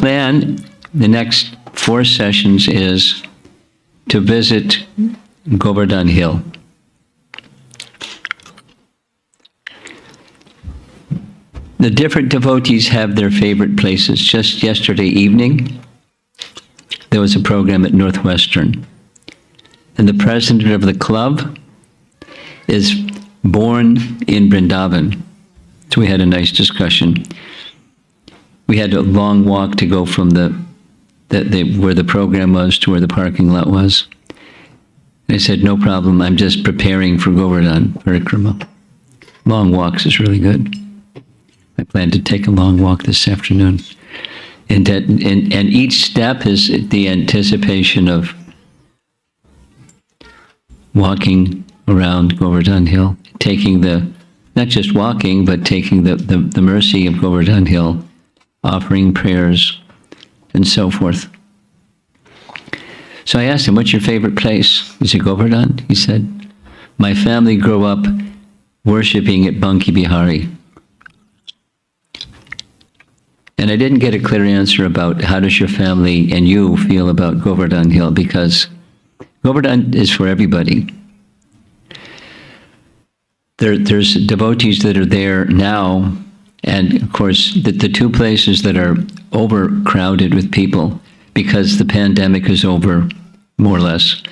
Plan, the next 4 sessions is to visit Govardhan Hill. The different devotees have their favorite places. Just yesterday evening, there was a program at Northwestern. And the president of the club is born in Vrindavan. So we had a nice discussion. We had a long walk to go from where the program was to where the parking lot was. And I said, no problem, I'm just preparing for Govardhana Parikrama. Long walks is really good. I plan to take a long walk this afternoon. And each step is the anticipation of walking around Govardhan Hill, taking not just walking, but taking the mercy of Govardhan Hill, offering prayers, and so forth. So I asked him, what's your favorite place? He said, Govardhan. He said, my family grew up worshipping at Banki Bihari. And I didn't get a clear answer about how does your family and you feel about Govardhan Hill, because Govardhan is for everybody. There's devotees that are there now, and of course the 2 places that are overcrowded with people because the pandemic is over, more or less,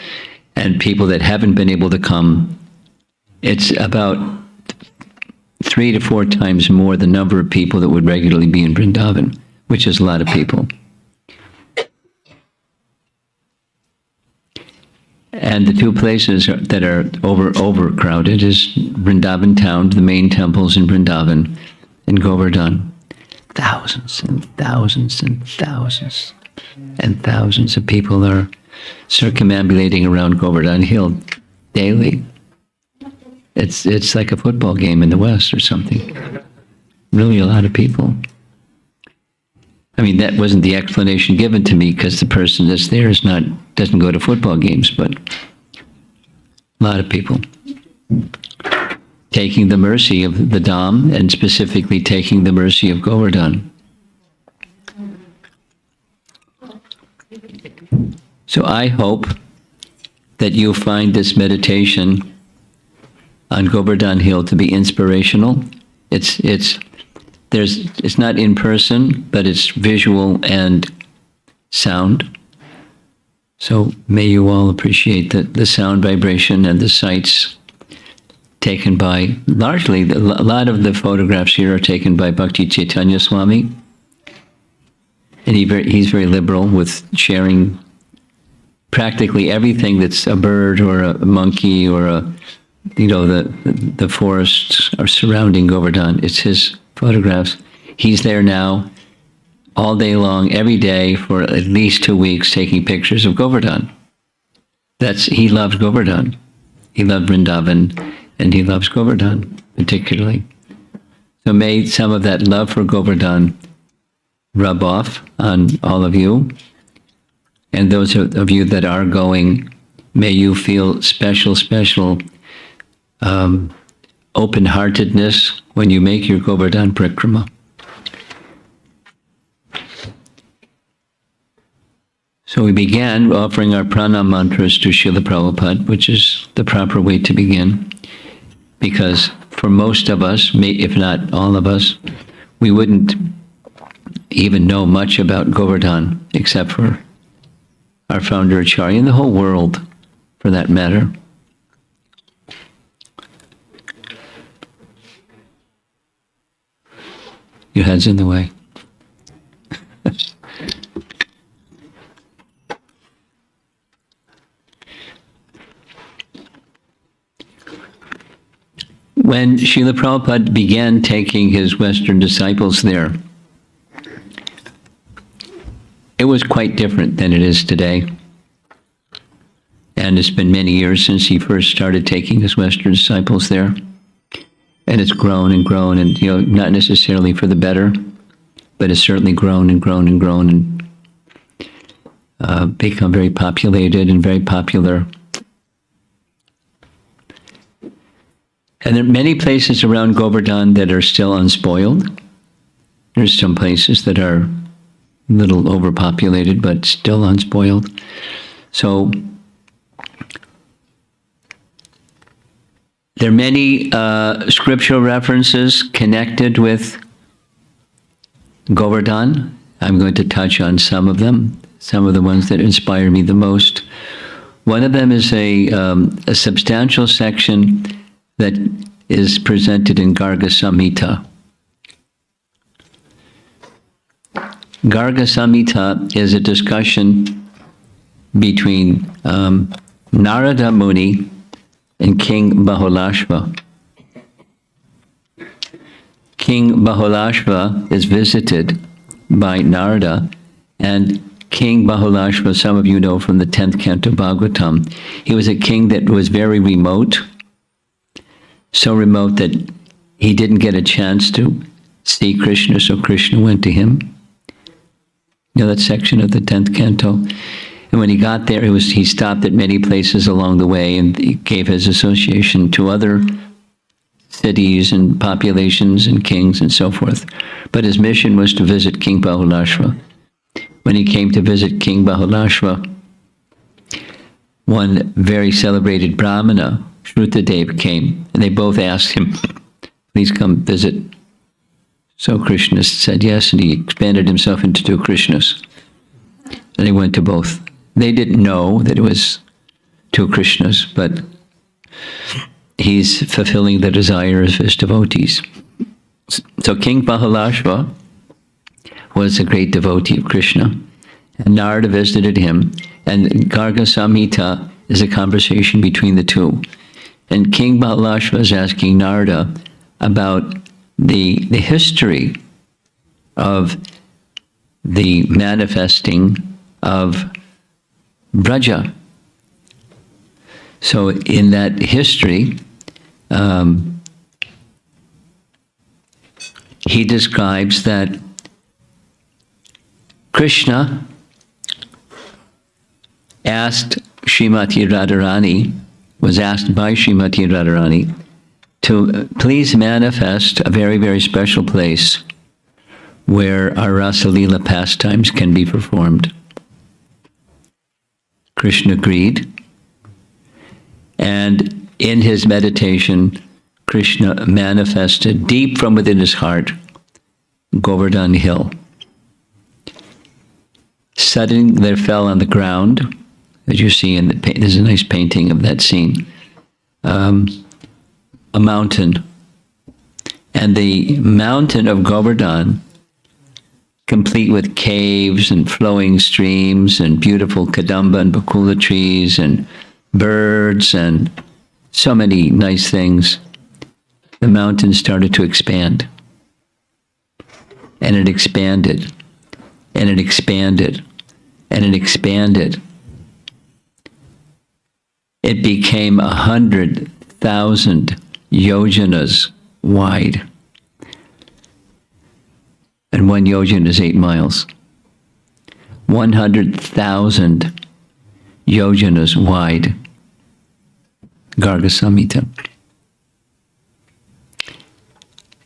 and people that haven't been able to come, it's about 3 to 4 times more the number of people that would regularly be in Vrindavan, which is a lot of people. And the 2 places that are overcrowded is Vrindavan town, the main temples in Vrindavan, and Govardhan. Thousands and thousands and thousands and thousands of people are circumambulating around Govardhan Hill daily. It's like a football game in the West or something. Really a lot of people. I mean, that wasn't the explanation given to me because the person that's there doesn't go to football games, but a lot of people. Taking the mercy of the Dham and specifically taking the mercy of Govardhan. So I hope that you'll find this meditation on Govardhan Hill to be inspirational. It's not in person, but it's visual and sound. So may you all appreciate the sound vibration and the sights taken by, largely, a lot of the photographs here are taken by Bhakti Chaitanya Swami. And he's very liberal with sharing practically everything that's a bird or a monkey or the forests are surrounding Govardhan. It's his photographs. He's there now all day long, every day for at least 2 weeks taking pictures of Govardhan. He loves Govardhan. He loved Vrindavan and he loves Govardhan particularly. So may some of that love for Govardhan rub off on all of you. And those of you that are going, may you feel special open-heartedness when you make your Govardhan Parikrama. So we began offering our pranam mantras to Srila Prabhupada, which is the proper way to begin, because for most of us, if not all of us, we wouldn't even know much about Govardhan except for our founder Acharya and the whole world, for that matter. Your head's in the way. When Srila Prabhupada began taking his Western disciples there, it was quite different than it is today. And it's been many years since he first started taking his Western disciples there. And it's grown and grown, and not necessarily for the better, but it's certainly grown and grown and grown and become very populated and very popular. And there are many places around Govardhan that are still unspoiled. There's some places that are a little overpopulated, but still unspoiled. So there are many scriptural references connected with Govardhan. I'm going to touch on some of them, some of the ones that inspire me the most. One of them is a substantial section that is presented in Garga Samhita. Garga Samhita is a discussion between Narada Muni and King Bahulashva. King Bahulashva is visited by Narada, and King Bahulashva, some of you know from the 10th canto Bhagavatam, he was a king that was very remote, so remote that he didn't get a chance to see Krishna, so Krishna went to him. You know that section of the 10th canto? And when he got there, he stopped at many places along the way, and he gave his association to other cities and populations and kings and so forth. But his mission was to visit King Bahulashva. When he came to visit King Bahulashva, one very celebrated Brahmana, Shrutadev, came, and they both asked him, please come visit. So Krishna said yes, and he expanded himself into 2 Krishnas. And he went to both. They didn't know that it was 2 Krishnas, but he's fulfilling the desire of his devotees. So King Bahulashva was a great devotee of Krishna, and Narada visited him, and Garga Samhita is a conversation between the two. And King Bahulashva is asking Narada about the history of the manifesting of Vraja. So in that history, he describes that Krishna asked Srimati Radharani, was asked by Srimati Radharani to please manifest a very, very special place where our Rasalila pastimes can be performed. Krishna agreed, and in his meditation, Krishna manifested deep from within his heart Govardhan Hill. Suddenly there fell on the ground, as you see in the there's a nice painting of that scene, a mountain. And the mountain of Govardhan, complete with caves and flowing streams and beautiful kadamba and bakula trees and birds and so many nice things, the mountain started to expand. And it expanded, and it expanded, and it expanded. It became 100,000 yojanas wide. And 1 yojana is 8 miles. 100,000 yojanas wide. Garga Samhita.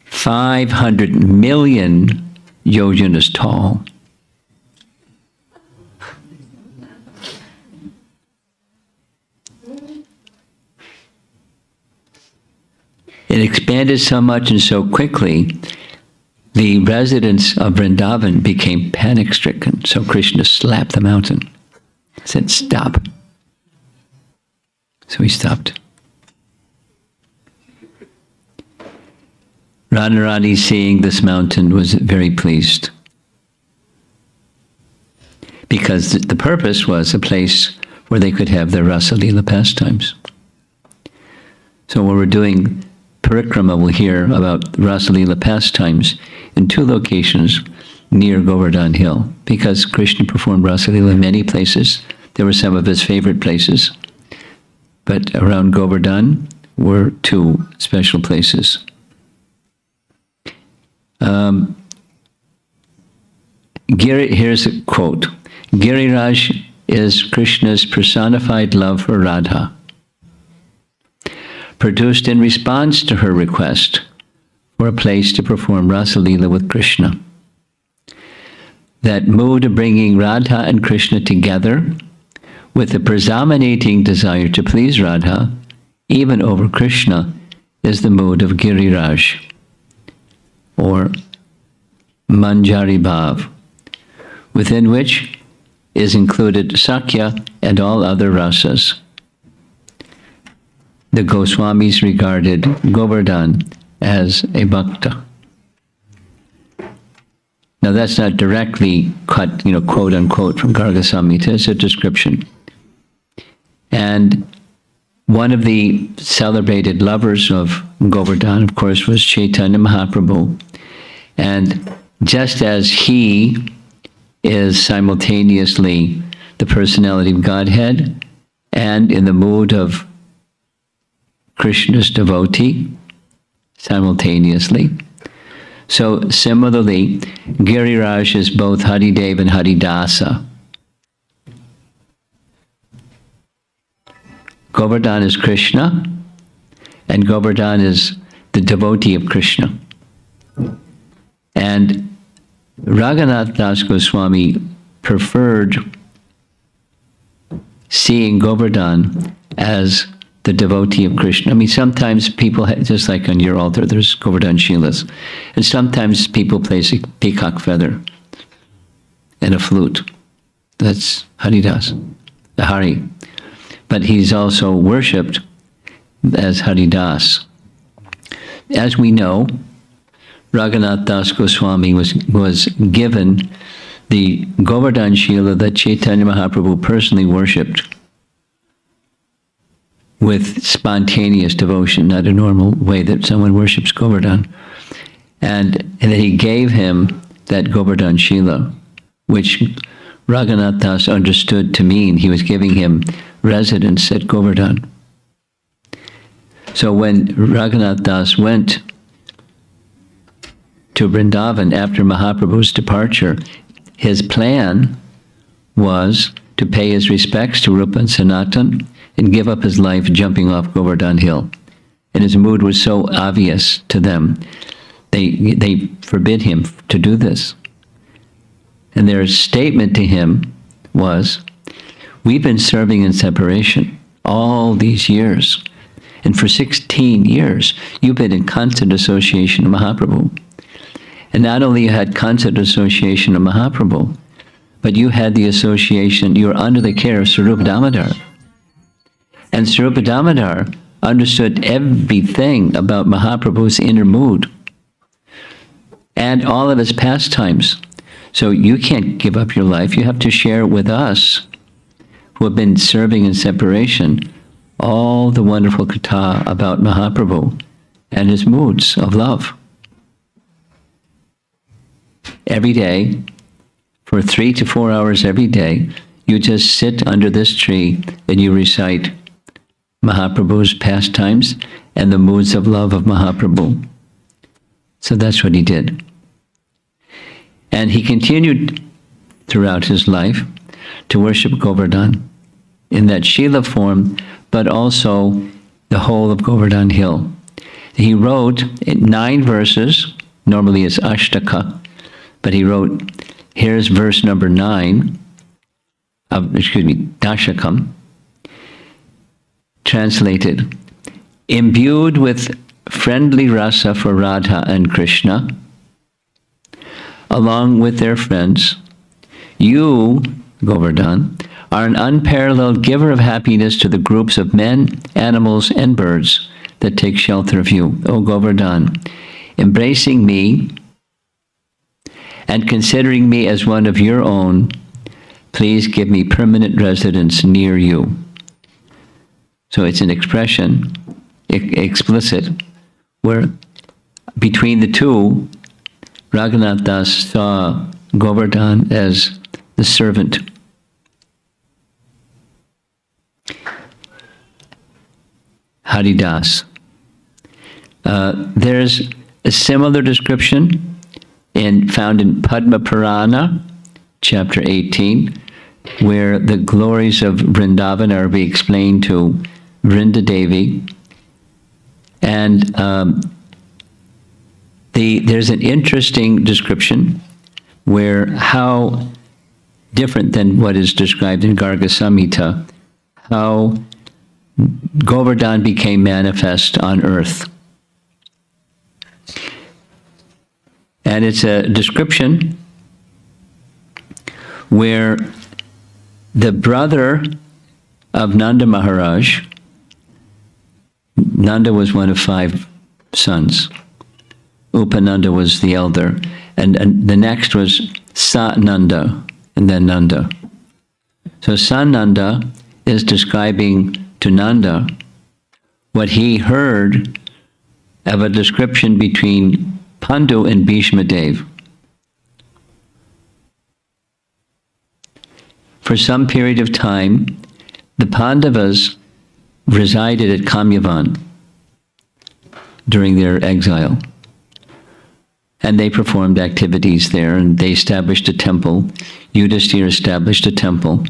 500 million yojanas tall. It expanded so much and so quickly, the residents of Vrindavan became panic-stricken. So Krishna slapped the mountain, said, stop. So he stopped. Radharani, seeing this mountain, was very pleased, because the purpose was a place where they could have their Rasalila pastimes. So when we're doing Parikrama, we'll hear about Rasalila pastimes in 2 locations near Govardhan Hill, because Krishna performed Rasalila in many places. There were some of his favorite places, but around Govardhan were 2 special places. Here's a quote. Giriraj is Krishna's personified love for Radha, produced in response to her request for a place to perform Rasalila with Krishna. that mood of bringing Radha and Krishna together with the predominating desire to please Radha, even over Krishna, is the mood of Giriraj, or Manjari Bhav, within which is included Sakya and all other rasas. The Goswamis regarded Govardhan as a bhakta. Now that's not directly cut, quote unquote, from Garga Samhita. It's a description. And one of the celebrated lovers of Govardhan, of course, was Chaitanya Mahaprabhu. And just as he is simultaneously the personality of Godhead and in the mood of Krishna's devotee, simultaneously, so similarly, Giriraj is both Haridev and Haridasa. Govardhan is Krishna, and Govardhan is the devotee of Krishna. And Raghunath Das Goswami preferred seeing Govardhan as the devotee of Krishna. I mean, sometimes people, just like on your altar, there's Govardhan Shilas, and sometimes people place a peacock feather and a flute. That's Haridas, the Hari. But he's also worshipped as Haridas. As we know, Raghunath Das Goswami was given the Govardhan Shila that Chaitanya Mahaprabhu personally worshipped with spontaneous devotion, not a normal way that someone worships Govardhan. And that he gave him that Govardhan Shila, which Raghunath Das understood to mean he was giving him residence at Govardhan. So when Raghunath Das went to Vrindavan after Mahaprabhu's departure, his plan was to pay his respects to Rupa and Sanatan and give up his life jumping off Govardhan Hill. And his mood was so obvious to them, they forbid him to do this. And their statement to him was, we've been serving in separation all these years. And for 16 years, you've been in constant association with Mahaprabhu. And not only you had constant association of Mahaprabhu, but you had the association, you were under the care of Sarupa Damodar. And Sarupa Damodar understood everything about Mahaprabhu's inner mood and all of his pastimes. So you can't give up your life. You have to share with us, who have been serving in separation, all the wonderful katha about Mahaprabhu and his moods of love. Every day, for 3 to 4 hours every day, you just sit under this tree and you recite Mahaprabhu's pastimes and the moods of love of Mahaprabhu. So that's what he did. And he continued throughout his life to worship Govardhan in that Shila form, but also the whole of Govardhan Hill. He wrote 9 verses, normally it's Ashtaka, but he wrote, here's verse number 9, Dashakam, translated, imbued with friendly rasa for Radha and Krishna, along with their friends, you, Govardhan, are an unparalleled giver of happiness to the groups of men, animals, and birds that take shelter of you, O Govardhan. Embracing me and considering me as one of your own, please give me permanent residence near you. So it's an expression, explicit, where between the two, Raghunath Das saw Govardhan as the servant. Haridas. There's a similar description found in Padma Purana, chapter 18, where the glories of Vrindavan are being explained to Vrinda Devi. And there's an interesting description where how different than what is described in Garga Samhita, how Govardhan became manifest on earth. And it's a description where the brother of Nanda Maharaj, Nanda was one of 5 sons. Upananda was the elder. And the next was Sananda, and then Nanda. So Sananda is describing to Nanda what he heard of a description between Pandu and Bhishma Dev. For some period of time, the Pandavas resided at Kamyavan during their exile. And they performed activities there, and they established a temple. Yudhisthira established a temple.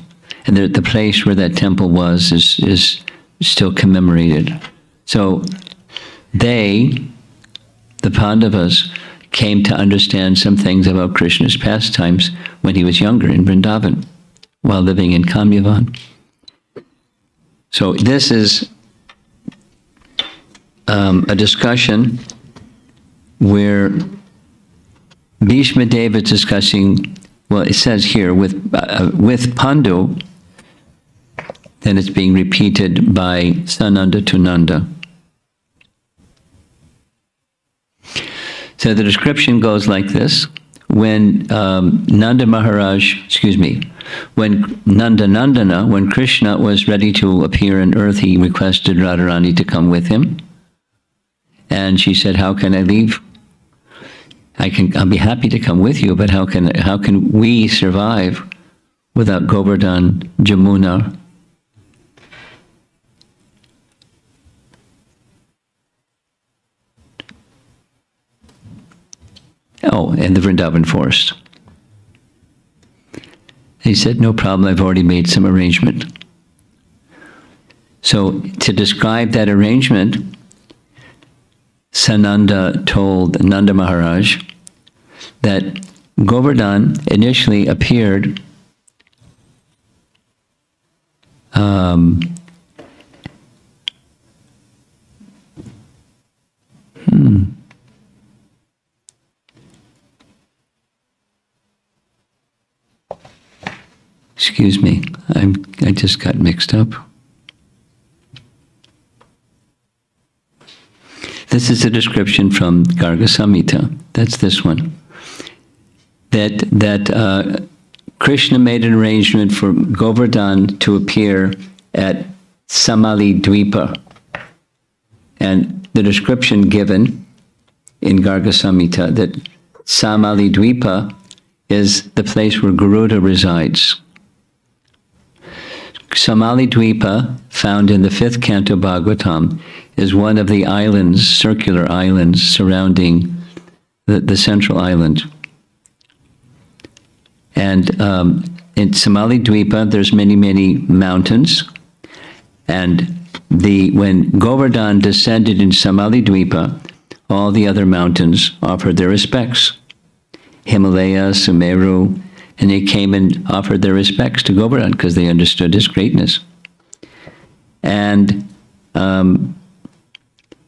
And the place where that temple was is still commemorated. So they, the Pandavas, came to understand some things about Krishna's pastimes when he was younger in Vrindavan, while living in Kamyavan. So this is a discussion where Bhishma Dev is discussing, well, it says here, with Pandu, then it's being repeated by Sananda to Nanda. So the description goes like this. When Nanda Maharaj, when Nanda Nandana, when Krishna was ready to appear on earth, he requested Radharani to come with him. And she said, how can I leave? I'll be happy to come with you, but how can we survive without Govardhan, Jamuna? Oh, and the Vrindavan forest. He said, no problem, I've already made some arrangement. So to describe that arrangement, Sananda told Nanda Maharaj that Govardhan initially appeared Excuse me, I just got mixed up. This is a description from Garga Samhita. That's this one. That Krishna made an arrangement for Govardhan to appear at Samali Dvipa. And the description given in Garga Samhita that Samali Dvipa is the place where Garuda resides. Samali Dvipa, found in the 5th canto Bhagavatam, is one of the islands, circular islands, surrounding the central island. And in Samali Dvipa, there's many, many mountains. And when Govardhan descended in Samali Dvipa, all the other mountains offered their respects. Himalaya, Sumeru, and they came and offered their respects to Govardhan because they understood his greatness. And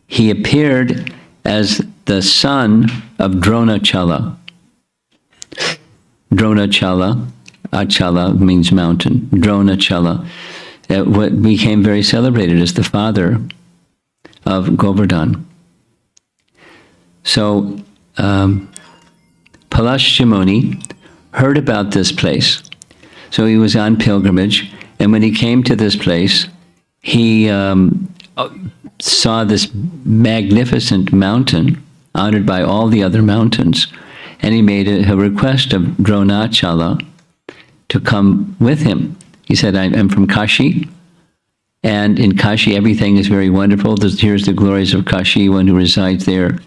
he appeared as the son of Dronachala. Dronachala, Achala means mountain. Dronachala, what became very celebrated as the father of Govardhan. So Palashya Muni heard about this place. So he was on pilgrimage, and when he came to this place, he saw this magnificent mountain, honored by all the other mountains, and he made a request of Dronachala to come with him. He said, I'm from Kashi, and in Kashi everything is very wonderful. Here's the glories of Kashi, one who resides there.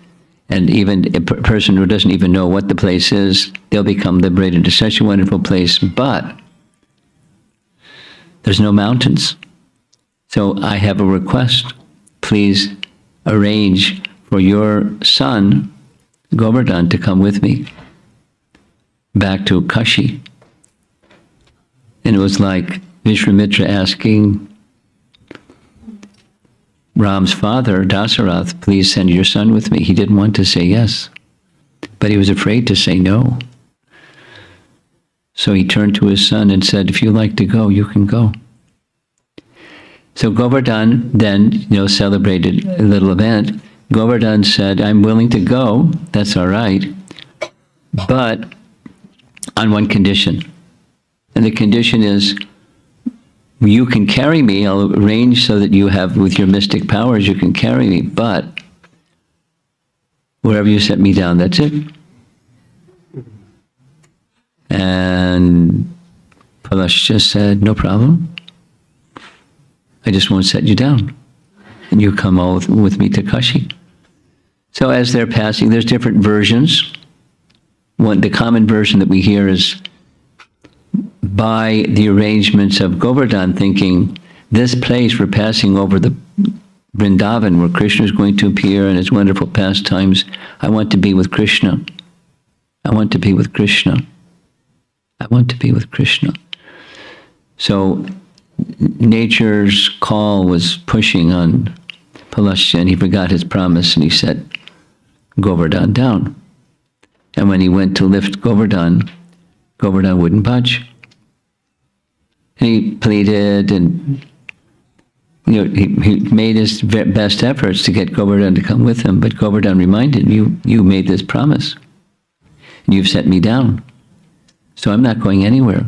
And even a person who doesn't even know what the place is, they'll become liberated. It's such a wonderful place, but there's no mountains. So I have a request. Please arrange for your son, Govardhan, to come with me. back to Kashi. And it was like Vishwamitra asking Ram's father, Dasarath, please send your son with me. He didn't want to say yes, but he was afraid to say no. So he turned to his son and said, if you like to go, you can go. So Govardhan then, celebrated a little event. Govardhan said, I'm willing to go, that's all right, but on one condition. And the condition is, you can carry me, I'll arrange so that you have, with your mystic powers, you can carry me, but wherever you set me down, that's it. And Palasya said, no problem. I just won't set you down. And you come all with me to Kashi. So as they're passing, there's different versions. The common version that we hear is by the arrangements of Govardhan, thinking, this place we're passing over the Vrindavan where Krishna is going to appear and his wonderful pastimes. I want to be with Krishna. I want to be with Krishna. I want to be with Krishna. So nature's call was pushing on Palasya, and he forgot his promise, and he set Govardhan down. And when he went to lift Govardhan, Govardhan wouldn't budge. And he pleaded, and he made his best efforts to get Govardhan to come with him, but Govardhan reminded him, you made this promise, and you've set me down, so I'm not going anywhere.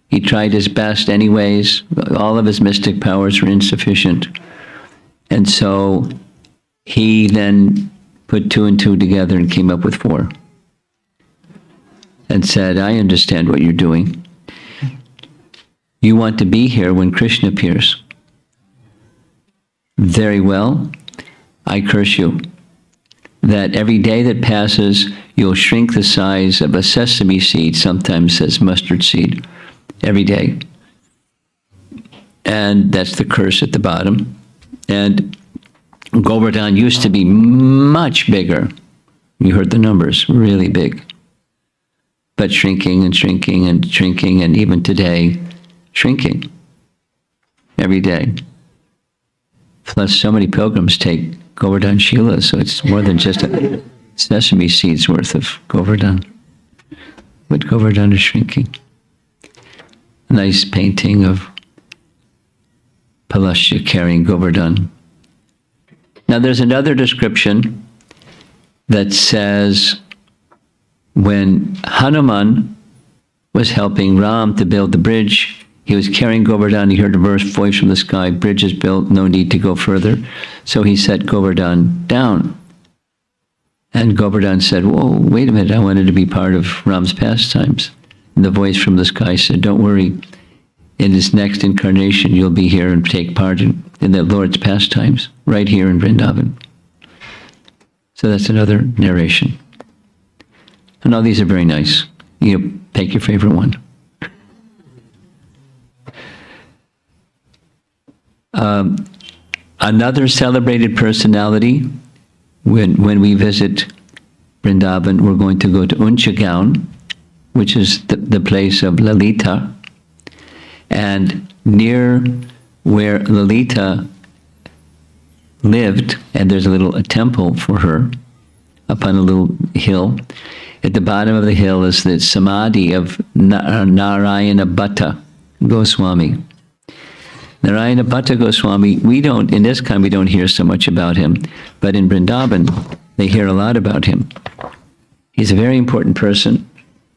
He tried his best anyways. All of his mystic powers were insufficient. And so he then put 2 and 2 together and came up with 4. And said, I understand what you're doing. You want to be here when Krishna appears. Very well. I curse you. That every day that passes, you'll shrink the size of a sesame seed, sometimes says mustard seed, every day. And that's the curse at the bottom. And Govardhan used to be much bigger. You heard the numbers, really big. But shrinking and shrinking and shrinking, and even today, shrinking every day. Plus, so many pilgrims take Govardhan Shila, so it's more than just a sesame seed's worth of Govardhan. But Govardhan is shrinking. A nice painting of Palasya carrying Govardhan. Now there's another description that says when Hanuman was helping Ram to build the bridge, he was carrying Govardhan, he heard a voice from the sky, bridge is built, no need to go further. So he set Govardhan down. And Govardhan said, whoa, wait a minute, I wanted to be part of Ram's pastimes. And the voice from the sky said, don't worry, in his next incarnation, you'll be here and take part in the Lord's pastimes, right here in Vrindavan. So that's another narration. And all these are very nice. You take your favorite one. Another celebrated personality, when we visit Vrindavan, we're going to go to Unchagaon, which is the place of Lalita. And near where Lalita lived, and there's a temple for her up on a little hill. At the bottom of the hill is the samadhi of Narayana Bhatta Goswami. Narayana Bhatta Goswami, in this time we don't hear so much about him, but in Vrindavan, they hear a lot about him. He's a very important person.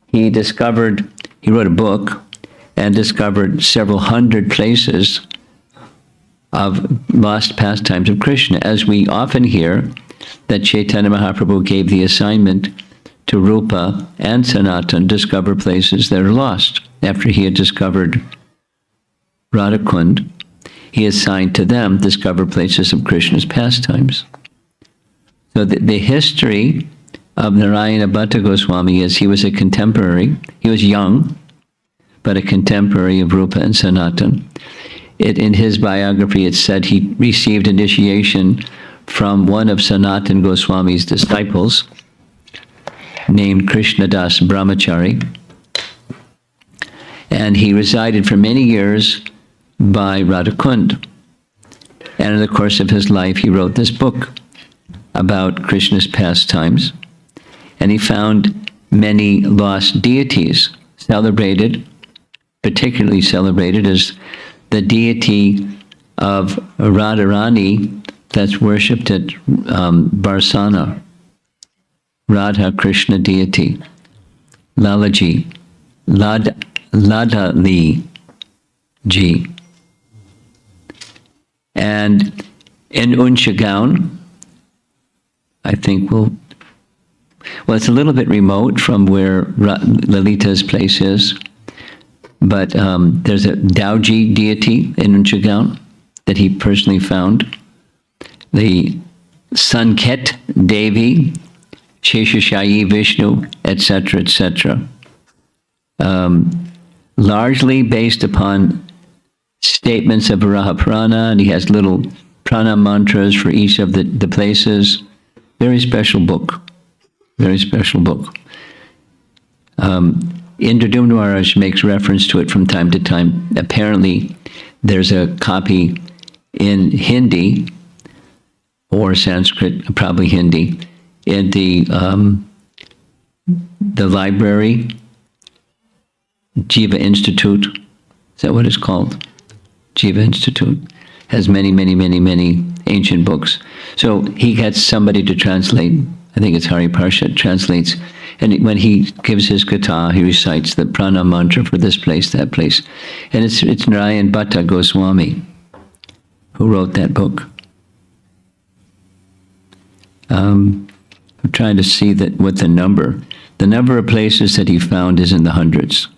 He wrote a book and discovered several hundred places of lost pastimes of Krishna, as we often hear that Chaitanya Mahaprabhu gave the assignment to Rupa and Sanatan discover places that are lost. After he had discovered Ratnakund, he assigned to them discover places of Krishna's pastimes. So the history of Narayana Bhatta Goswami is he was a contemporary. He was young, but a contemporary of Rupa and Sanatan. In his biography, it said he received initiation from one of Sanatan Goswami's disciples, named Krishnadas Brahmachari. And he resided for many years by Radhakund. And in the course of his life, he wrote this book about Krishna's pastimes. And he found many lost deities celebrated, particularly celebrated as the deity of Radharani that's worshipped at Barsana. Radha Krishna deity. Lalaji. Ladali ji. And in Unchagaon, I think it's a little bit remote from where Lalita's place is, but there's a Dauji deity in Unchagaon that he personally found. The Sanket Devi, Sheshashayi Vishnu, etc., etc. Largely based upon statements of Vraja Purana, and he has little prana mantras for each of the places. Very special book. Very special book. Indradumna Maharaj makes reference to it from time to time. Apparently, there's a copy in Hindi or Sanskrit, probably Hindi, in the library, Jiva Institute. Is that what it's called? Jiva Institute has many, many, many, many ancient books. So he gets somebody to translate. I think it's Hari Parshad translates. And when he gives his katha, he recites the prana mantra for this place, that place. And it's Narayan Bhatta Goswami who wrote that book. I'm trying to see what the number of places that he found is in the hundreds.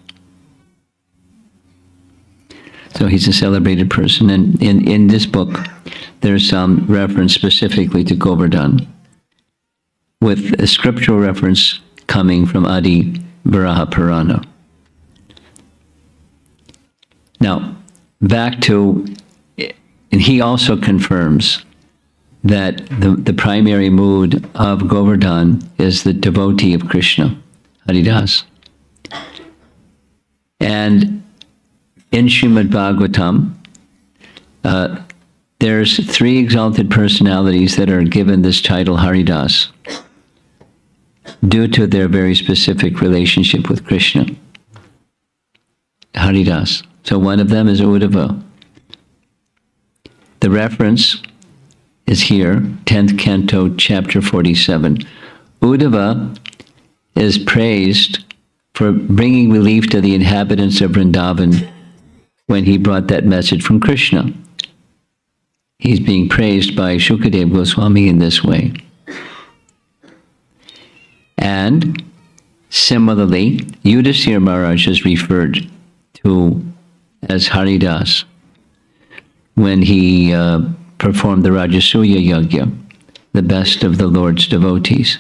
So he's a celebrated person. And in this book, there's some reference specifically to Govardhan, with a scriptural reference coming from Adi Varaha Purana. Now, back to, and he also confirms that the primary mood of Govardhan is the devotee of Krishna, Haridas. And in Srimad Bhagavatam, there's 3 exalted personalities that are given this title Haridas due to their very specific relationship with Krishna. Haridas. So one of them is Uddhava. The reference is here, 10th canto, chapter 47. Uddhava is praised for bringing relief to the inhabitants of Vrindavan when he brought that message from Krishna. He's being praised by Shukadev Goswami in this way. And similarly, Yudhisthira Maharaj is referred to as Haridas when he performed the Rajasuya Yajna, the best of the Lord's devotees.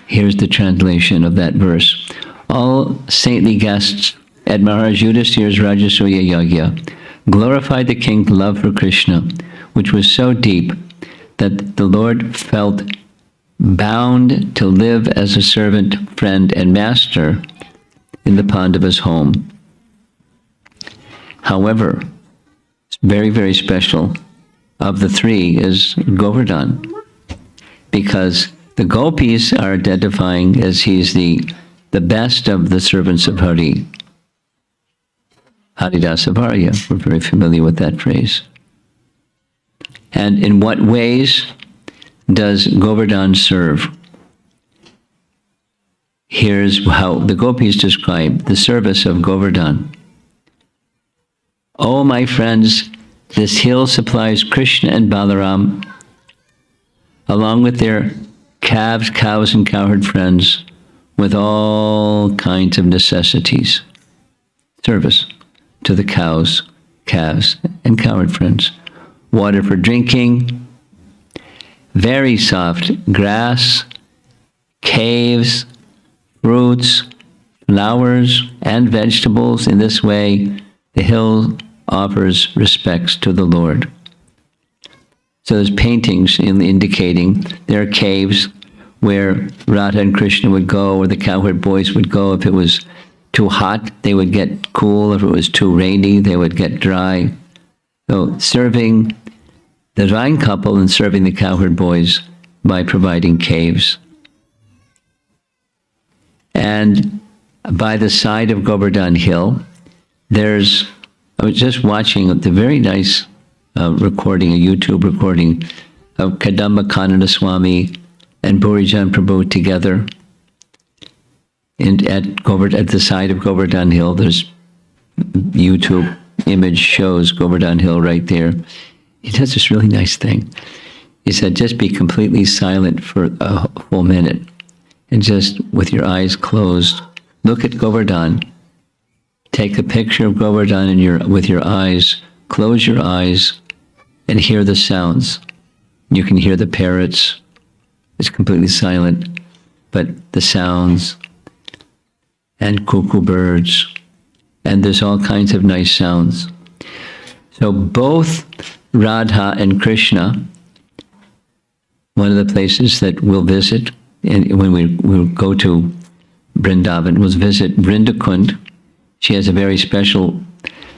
Here's the translation of that verse. All saintly guests at Maharaj Yudhisthira's Rajasuya Yajna glorified the king's love for Krishna, which was so deep that the Lord felt bound to live as a servant, friend, and master in the Pandavas' home. However, very, very special of the 3 is Govardhan, because the gopis are identifying as he's the best of the servants of Hari. Haridasavarya, we're very familiar with that phrase. And in what ways does Govardhan serve? Here's how the gopis describe the service of Govardhan. Oh, my friends, this hill supplies Krishna and Balaram, along with their calves, cows, and cowherd friends, with all kinds of necessities. Service to the cows, calves, and cowherd friends. Water for drinking, very soft grass, caves, fruits, flowers, and vegetables. In this way, the hill offers respects to the Lord. So there's paintings indicating there are caves where Radha and Krishna would go, or the cowherd boys would go if it was too hot, they would get cool. If it was too rainy, they would get dry. So serving the divine couple and serving the cowherd boys by providing caves. And by the side of Govardhan Hill, I was just watching the very nice recording, a YouTube recording of Kadamba Kanana Swami and Burijan Prabhu together at the side of Govardhan Hill. There's YouTube image shows Govardhan Hill right there. He does this really nice thing. He said, just be completely silent for a full minute and just with your eyes closed, look at Govardhan. Take a picture of Govardhan with your eyes, close your eyes and hear the sounds. You can hear the parrots. It's completely silent, but the sounds and cuckoo birds, and there's all kinds of nice sounds. So both Radha and Krishna, one of the places that we'll visit when we'll go to Vrindavan, we'll visit Vrindakund. She has a very special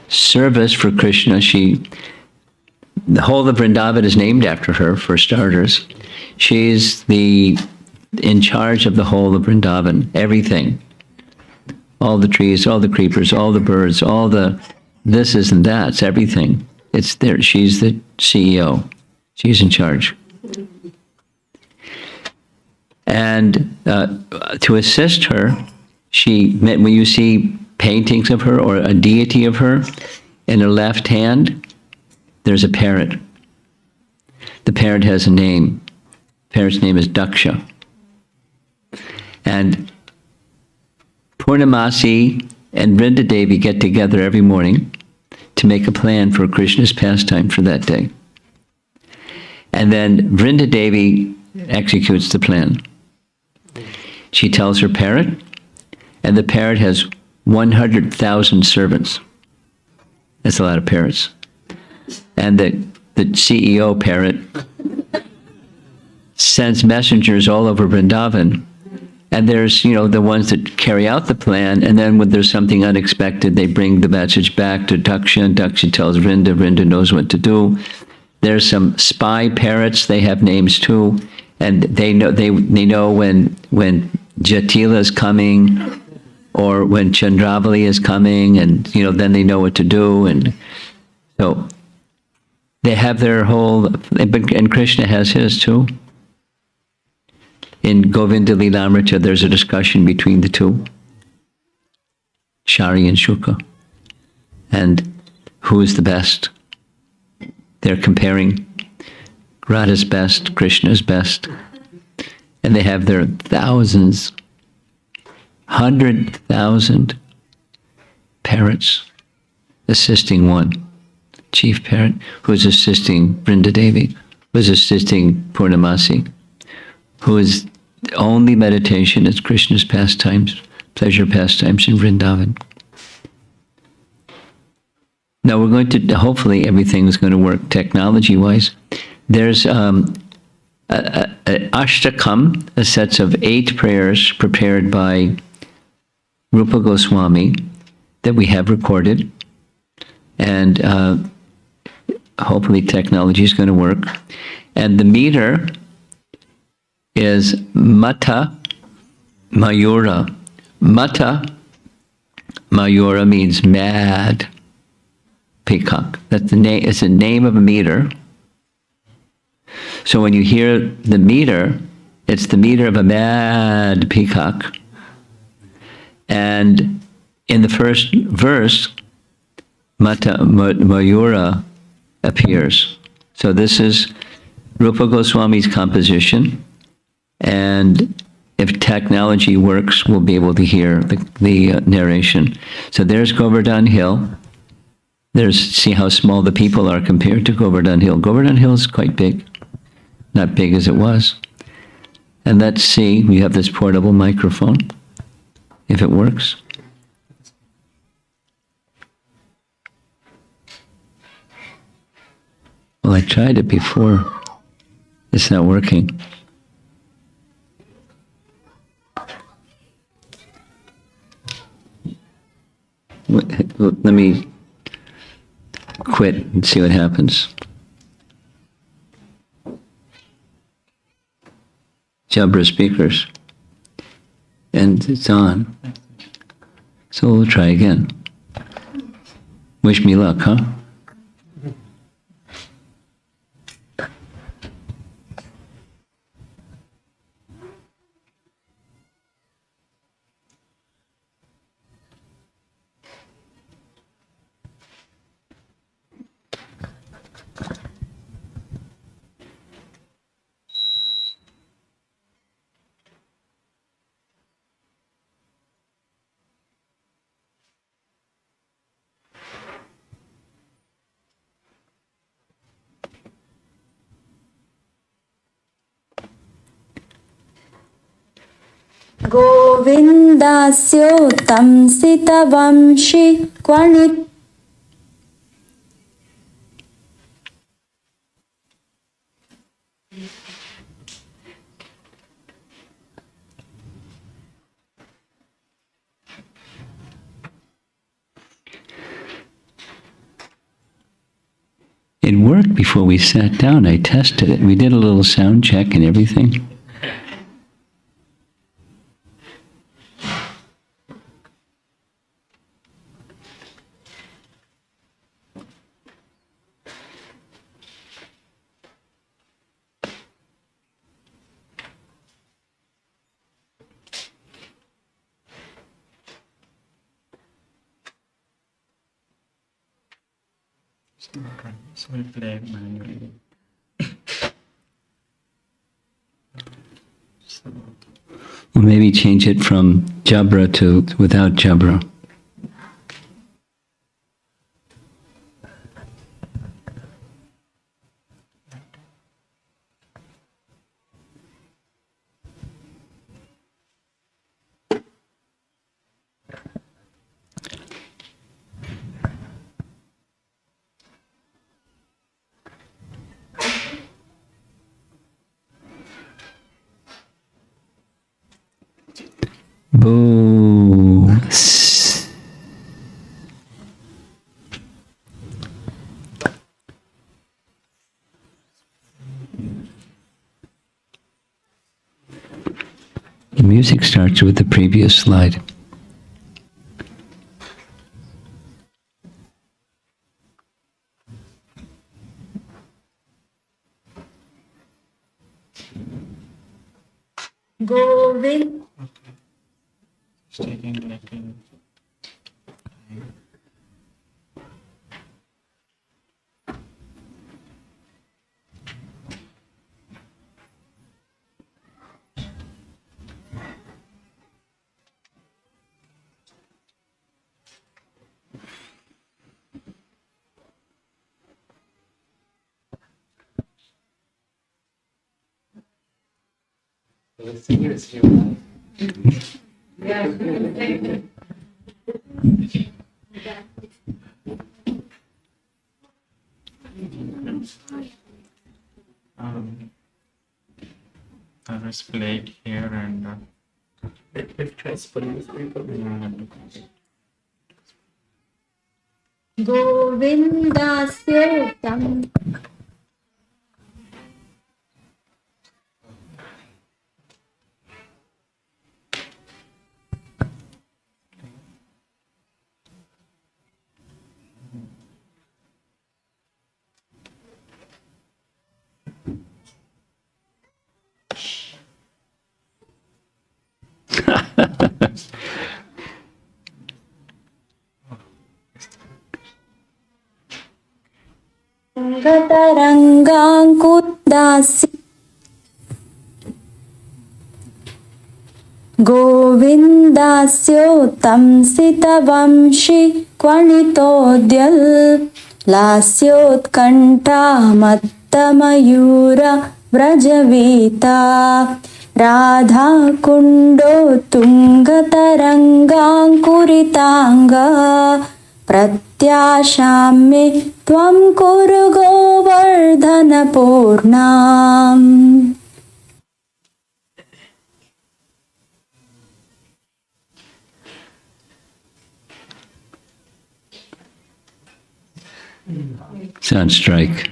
service for Krishna. The whole of Vrindavan is named after her, for starters. She's in charge of the whole of Vrindavan, everything. All the trees, all the creepers, all the birds, all the this and that's, everything. It's there. She's the CEO. She's in charge. And to assist her, when you see paintings of her or a deity of her, in her left hand, there's a parrot. The parrot has a name. The parrot's name is Daksha. And Purnamasi and Vrinda Devi get together every morning to make a plan for Krishna's pastime for that day. And then Vrinda Devi executes the plan. She tells her parrot, and the parrot has 100,000 servants. That's a lot of parrots. And the CEO parrot sends messengers all over Vrindavan. And there's, the ones that carry out the plan, and then when there's something unexpected, they bring the message back to Daksha, and Daksha tells Vrinda, Vrinda knows what to do. There's some spy parrots, they have names too, and they know when Jatila is coming, or when Chandravali is coming, and then they know what to do, and so they have their whole, and Krishna has his too. In Govinda Lilamrita, there's a discussion between the two, Shari and Shuka, and who is the best. They're comparing Radha's best, Krishna's best, and they have their thousands, 100,000 parrots assisting one chief parrot, who's assisting Vrinda Devi, who's assisting Purnamasi, whose only meditation is Krishna's pastimes, pleasure pastimes in Vrindavan. Now we're going to, hopefully everything is going to work technology-wise. There's Ashtakam, a set of 8 prayers prepared by Rupa Goswami that we have recorded. And hopefully technology is going to work. And the meter is Mata Mayura. Mata Mayura means mad peacock. That's the name. It's the name of a meter. So when you hear the meter, it's the meter of a mad peacock. And in the first verse, Mata Mayura appears. So this is Rupa Goswami's composition. And if technology works, we'll be able to hear the narration. So there's Govardhan Hill. See how small the people are compared to Govardhan Hill. Govardhan Hill is quite big. Not big as it was. And let's see, we have this portable microphone, if it works. Well, I tried it before. It's not working. Let me quit and see what happens. Jabra speakers. And it's on. So we'll try again. Wish me luck, huh? गोविन्दस्योत्तं सितवंशि क्वणित् It worked before we sat down. I tested it. We did a little sound check and everything. So we play manually. Or maybe change it from Jabra to without Jabra. Boo. The music starts with the previous slide. Govind Taking like in the singer is here. I was played here and it tries for these people. गोविन्दस्योत्तं गतरङ्गाङ्कुदास्य गोविन्दस्योत्तं सितवंशि क्वणितोद्यल् लास्योत्कण्ठामत्तमयूर व्रजवीता राधाकुण्डो तुङ्गतरङ्गाङ्कुरिताङ्ग प्रत्याशाम्ये त्वं कुरु गोवर्धनपूर्णाम् Sound strike.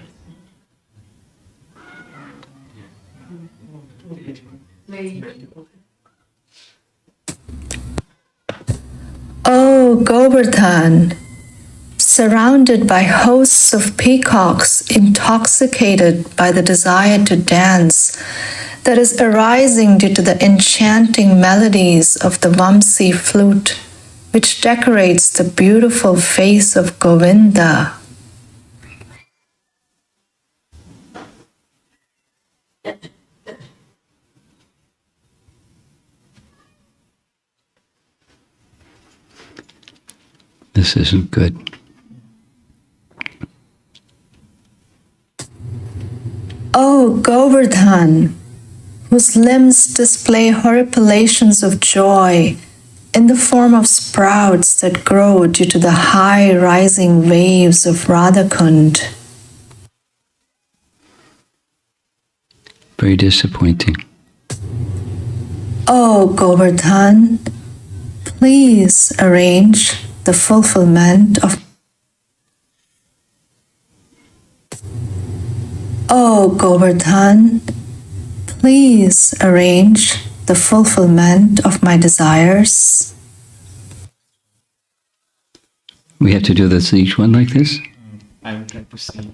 O Govardhan, surrounded by hosts of peacocks intoxicated by the desire to dance that is arising due to the enchanting melodies of the Vamsi flute, which decorates the beautiful face of Govinda. This isn't good. O Govardhan, whose limbs display horripilations of joy in the form of sprouts that grow due to the high rising waves of Ratnakund. Very disappointing. O Govardhan, please arrange the fulfillment of O Govardhan, please arrange the fulfillment of my desires. We have to do this each one like this? I would like to see.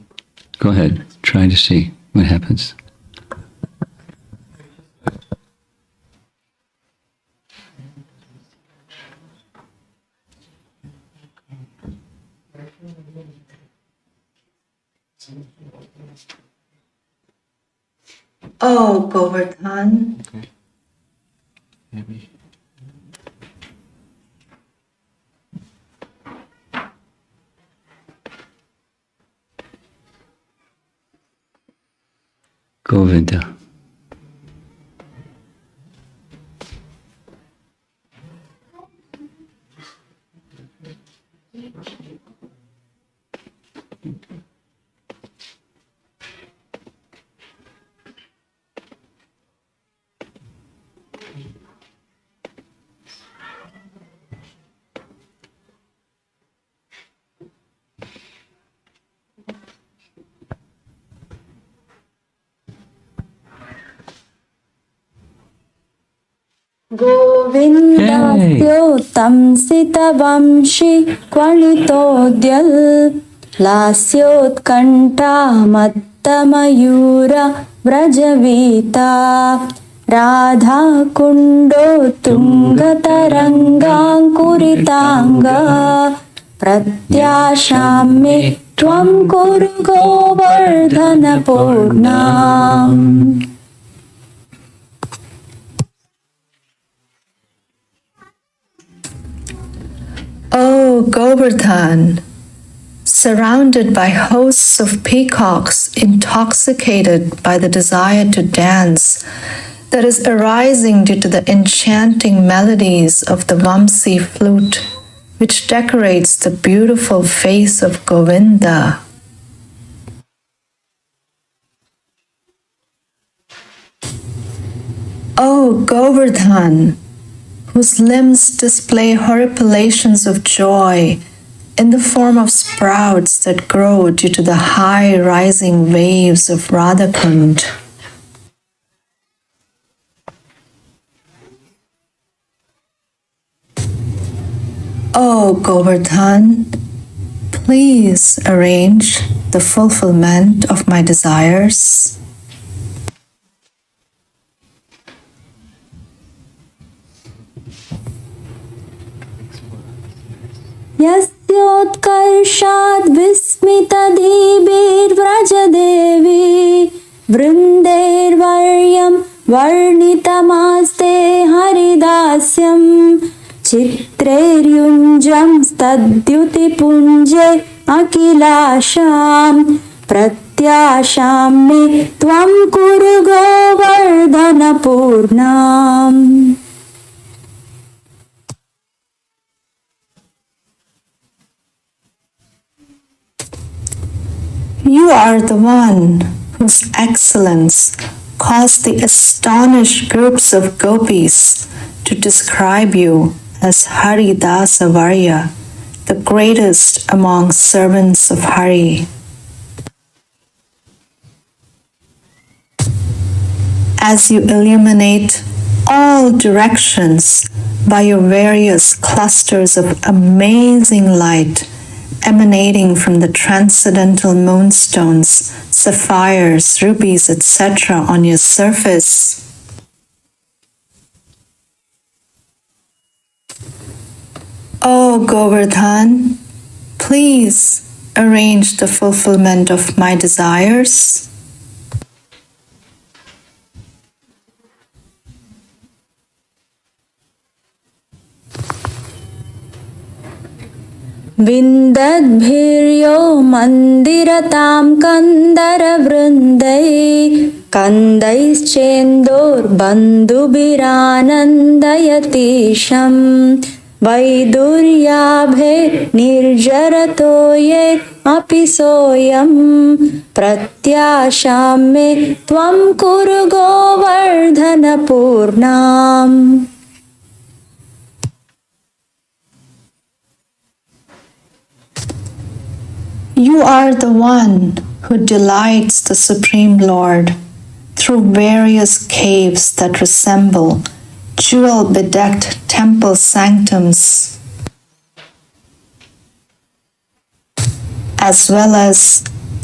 Go ahead. Try to see what happens. O Govardhan, Okay. Maybe. Govinda. गोविन्दस्योत्तं सितवंशि क्वणितोद्यल् लास्योत्कण्ठामत्तमयूर व्रजवीता राधाकुण्डो तुङ्गतरङ्गाङ्कुरिताङ्गा प्रत्याशां मे त्वं कुरु गोवर्धनपूर्णाम्। O Govardhan, surrounded by hosts of peacocks intoxicated by the desire to dance that is arising due to the enchanting melodies of the Vamsi flute, which decorates the beautiful face of Govinda. O Govardhan, whose limbs display horripilations of joy in the form of sprouts that grow due to the high rising waves of Ratnakund. O Govardhan, please arrange the fulfillment of my desires. यस्योत्कर्षाद् विस्मितदीभिर्व्रजदेवी वृन्दैर्वर्यं वर्णितमास्ते हरिदास्यं चित्रैर्युञ्जं स्तद्युतिपुञ्जे अखिलाशां प्रत्याशां मे त्वं कुरु गोवर्धनपूर्णाम्। You are the one whose excellence caused the astonished groups of gopis to describe you as Haridasavarya, the greatest among servants of Hari. As you illuminate all directions by your various clusters of amazing light emanating from the transcendental moonstones, sapphires, rubies, etc. on your surface, O Govardhan, please arrange the fulfillment of my desires. विन्दद्भिर्यो मन्दिरतां कन्दरवृन्दै कन्दैश्चेन्दोर्बन्धुभिरानन्दयतीशं वैदुर्याभे निर्जरतो ये अपि सोऽयं प्रत्याशां मे त्वं कुरु गोवर्धनपूर्णाम्। You are the one who delights the Supreme Lord through various caves that resemble jewel-bedecked temple sanctums, as well as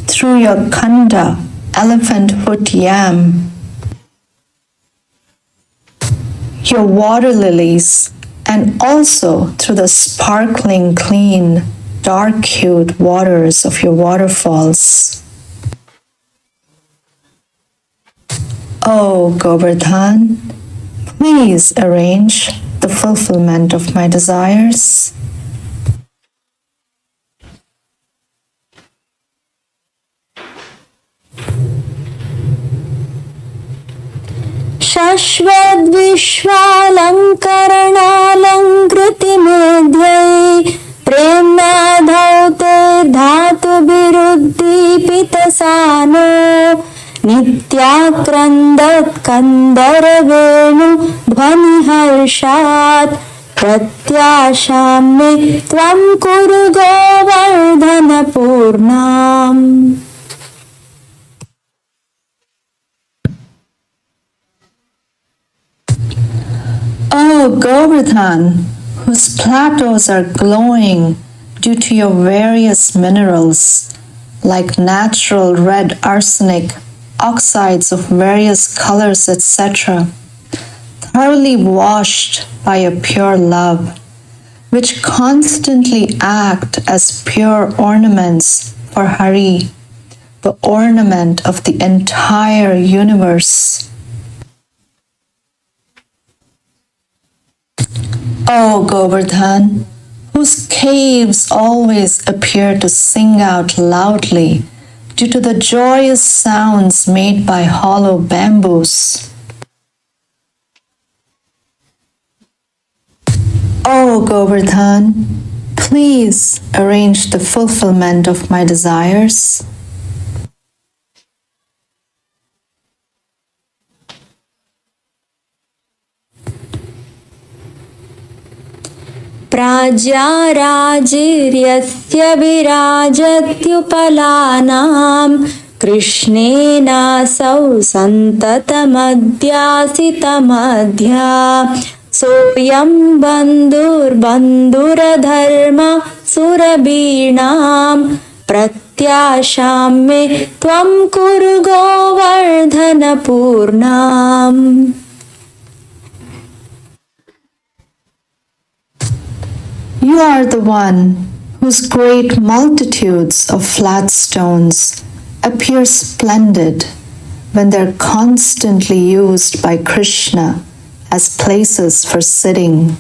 through your khanda, elephant foot yam, your water lilies, and also through the sparkling, clean, dark-hued waters of your waterfalls. O Govardhan, please arrange the fulfillment of my desires. शश्वद्विश्वालङ्करणालङ्कृतिमेध्यै प्रेम्नाधौतैर्धातुभिरुद्दीपितसानो नित्याक्रन्दत्कन्दरवेणु ध्वनिहर्षात् प्रत्याशां मे त्वं कुरु गोवर्धनपूर्णाम्। O Govardhan, whose plateaus are glowing due to your various minerals, like natural red arsenic, oxides of various colors, etc., thoroughly washed by your pure love, which constantly act as pure ornaments for Hari, the ornament of the entire universe. O Govardhan, whose caves always appear to sing out loudly due to the joyous sounds made by hollow bamboos. O Govardhan, please arrange the fulfillment of my desires. प्राज्याराजिर्यस्य विराजत्युपलानां कृष्णेनासौ सन्ततमध्यासितमध्या सोऽयं बन्धुर्बन्धुरधर्म सुरबीणां प्रत्याशां मे त्वं कुरु गोवर्धनपूर्णाम्। You are the one whose great multitudes of flat stones appear splendid when they're constantly used by Krishna as places for sitting.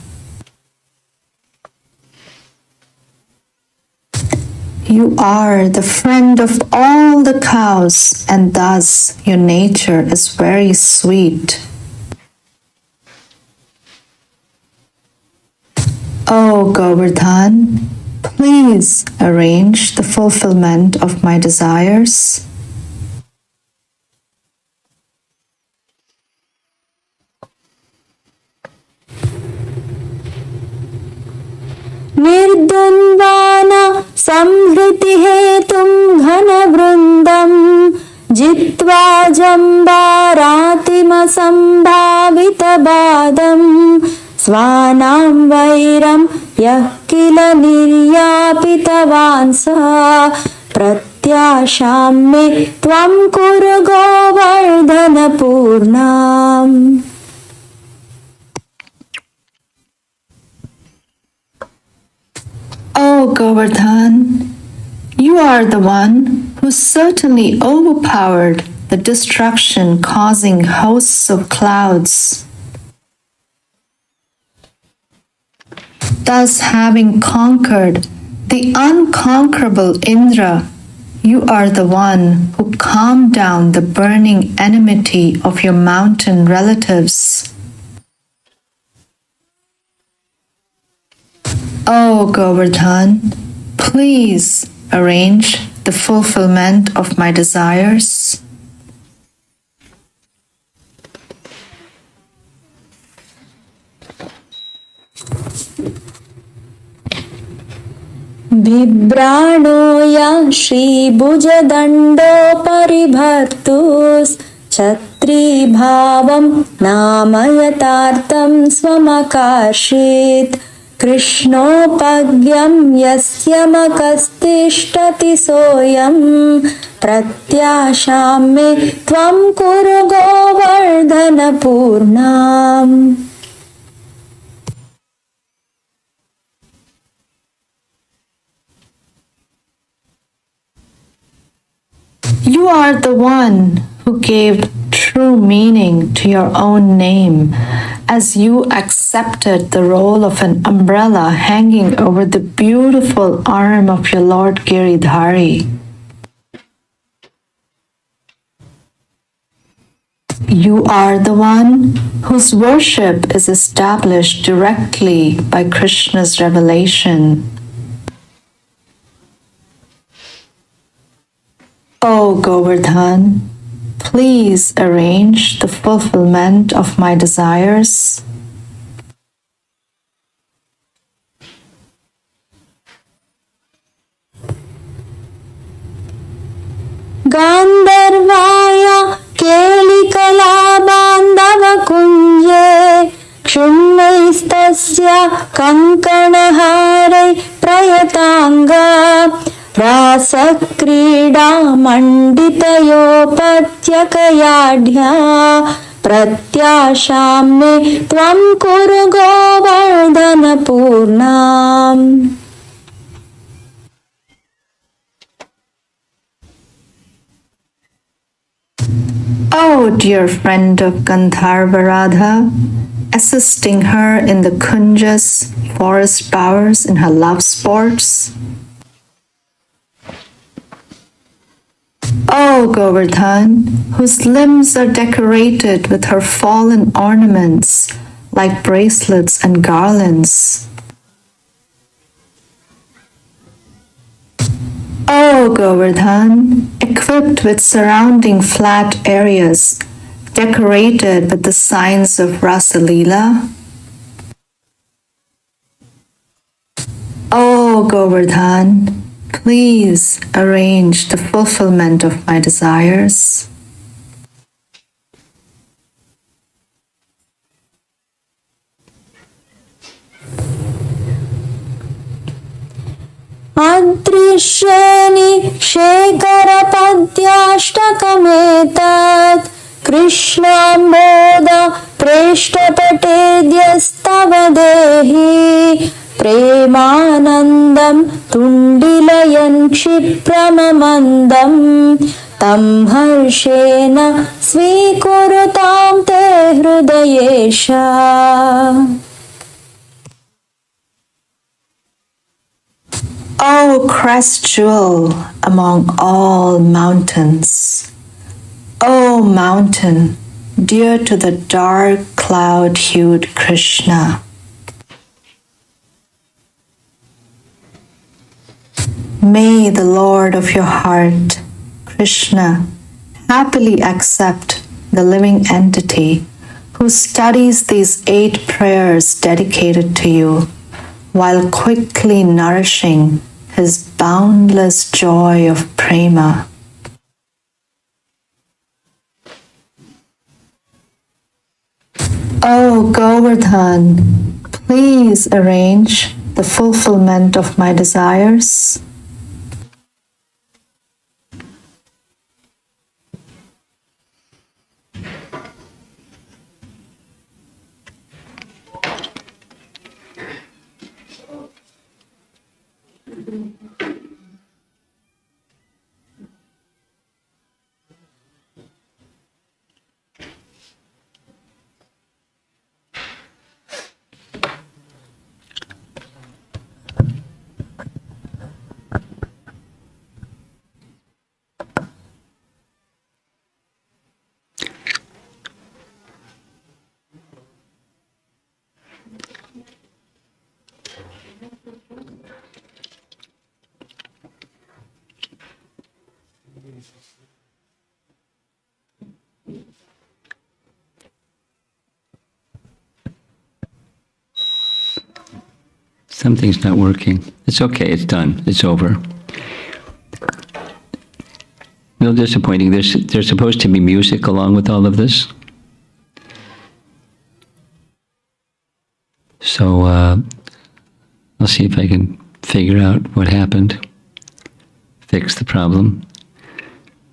You are the friend of all the cows, and thus your nature is very sweet. O Govardhan, please arrange the fulfillment of my desires. निर्द्वन्द्वा सम्भावितबाधं स्वानां वैरं यः किल निर्यापितवान् स प्रत्याशां मे त्वं कुरु गोवर्धनपूर्णाम्. O Govardhan, you are the one who certainly overpowered the destruction-causing hosts of clouds. Thus, having conquered the unconquerable Indra, you are the one who calmed down the burning enmity of your mountain relatives. O Govardhan, please arrange the fulfillment of my desires. बिभ्राणो यः श्रीभुजदण्डोपरिभर्तुश्छत्रीभावं नाम यथार्थं स्वमकार्षीत् कृष्णोपज्ञं यस्य मकस्तिष्ठति सोऽयं प्रत्याशां मे त्वं कुरु गोवर्धनपूर्णाम्. You are the one who gave true meaning to your own name as you accepted the role of an umbrella hanging over the beautiful arm of your Lord Giridhari. You are the one whose worship is established directly by Krishna's revelation. O Govardhan, please arrange the fulfillment of my desires. गान्धर्वाय केलिकलाबान्धवकुञ्जे क्षुण्णैस्तस्य कङ्कणहारै प्रयताङ्गा रासक्रीडामण्डितयोपत्यकयाढ्या प्रत्याशां मे त्वं कुरु गोवर्धनपूर्णाम्. Oh, dear friend of Gandharva Radha, assisting her in the kunjas, forest bowers in her love sports. O Govardhan, whose limbs are decorated with her fallen ornaments like bracelets and garlands. O Govardhan, equipped with surrounding flat areas decorated with the signs of Rasalila. O Govardhan, please arrange the fulfillment of my desires. अदृश्येनि शेखरपद्याष्टकमेतत् कृष्णाम्बोध प्रेष्ठपटेद्यस्तव देहि प्रेमानन्दं तुण्डिलयन् क्षिप्रममन्दं तं हर्षेण स्वीकुरुतां ते Hridayesh. O crest jewel among all mountains, O mountain dear to the dark cloud-hued Krishna, may the Lord of your heart, Krishna, happily accept the living entity who studies these 8 prayers dedicated to you, while quickly nourishing his boundless joy of prema. O Govardhan, please arrange the fulfillment of my desires. Something's not working. It's okay, it's done, it's over. A little disappointing. There's supposed to be music along with all of this. So I'll see if I can figure out what happened. Fix the problem,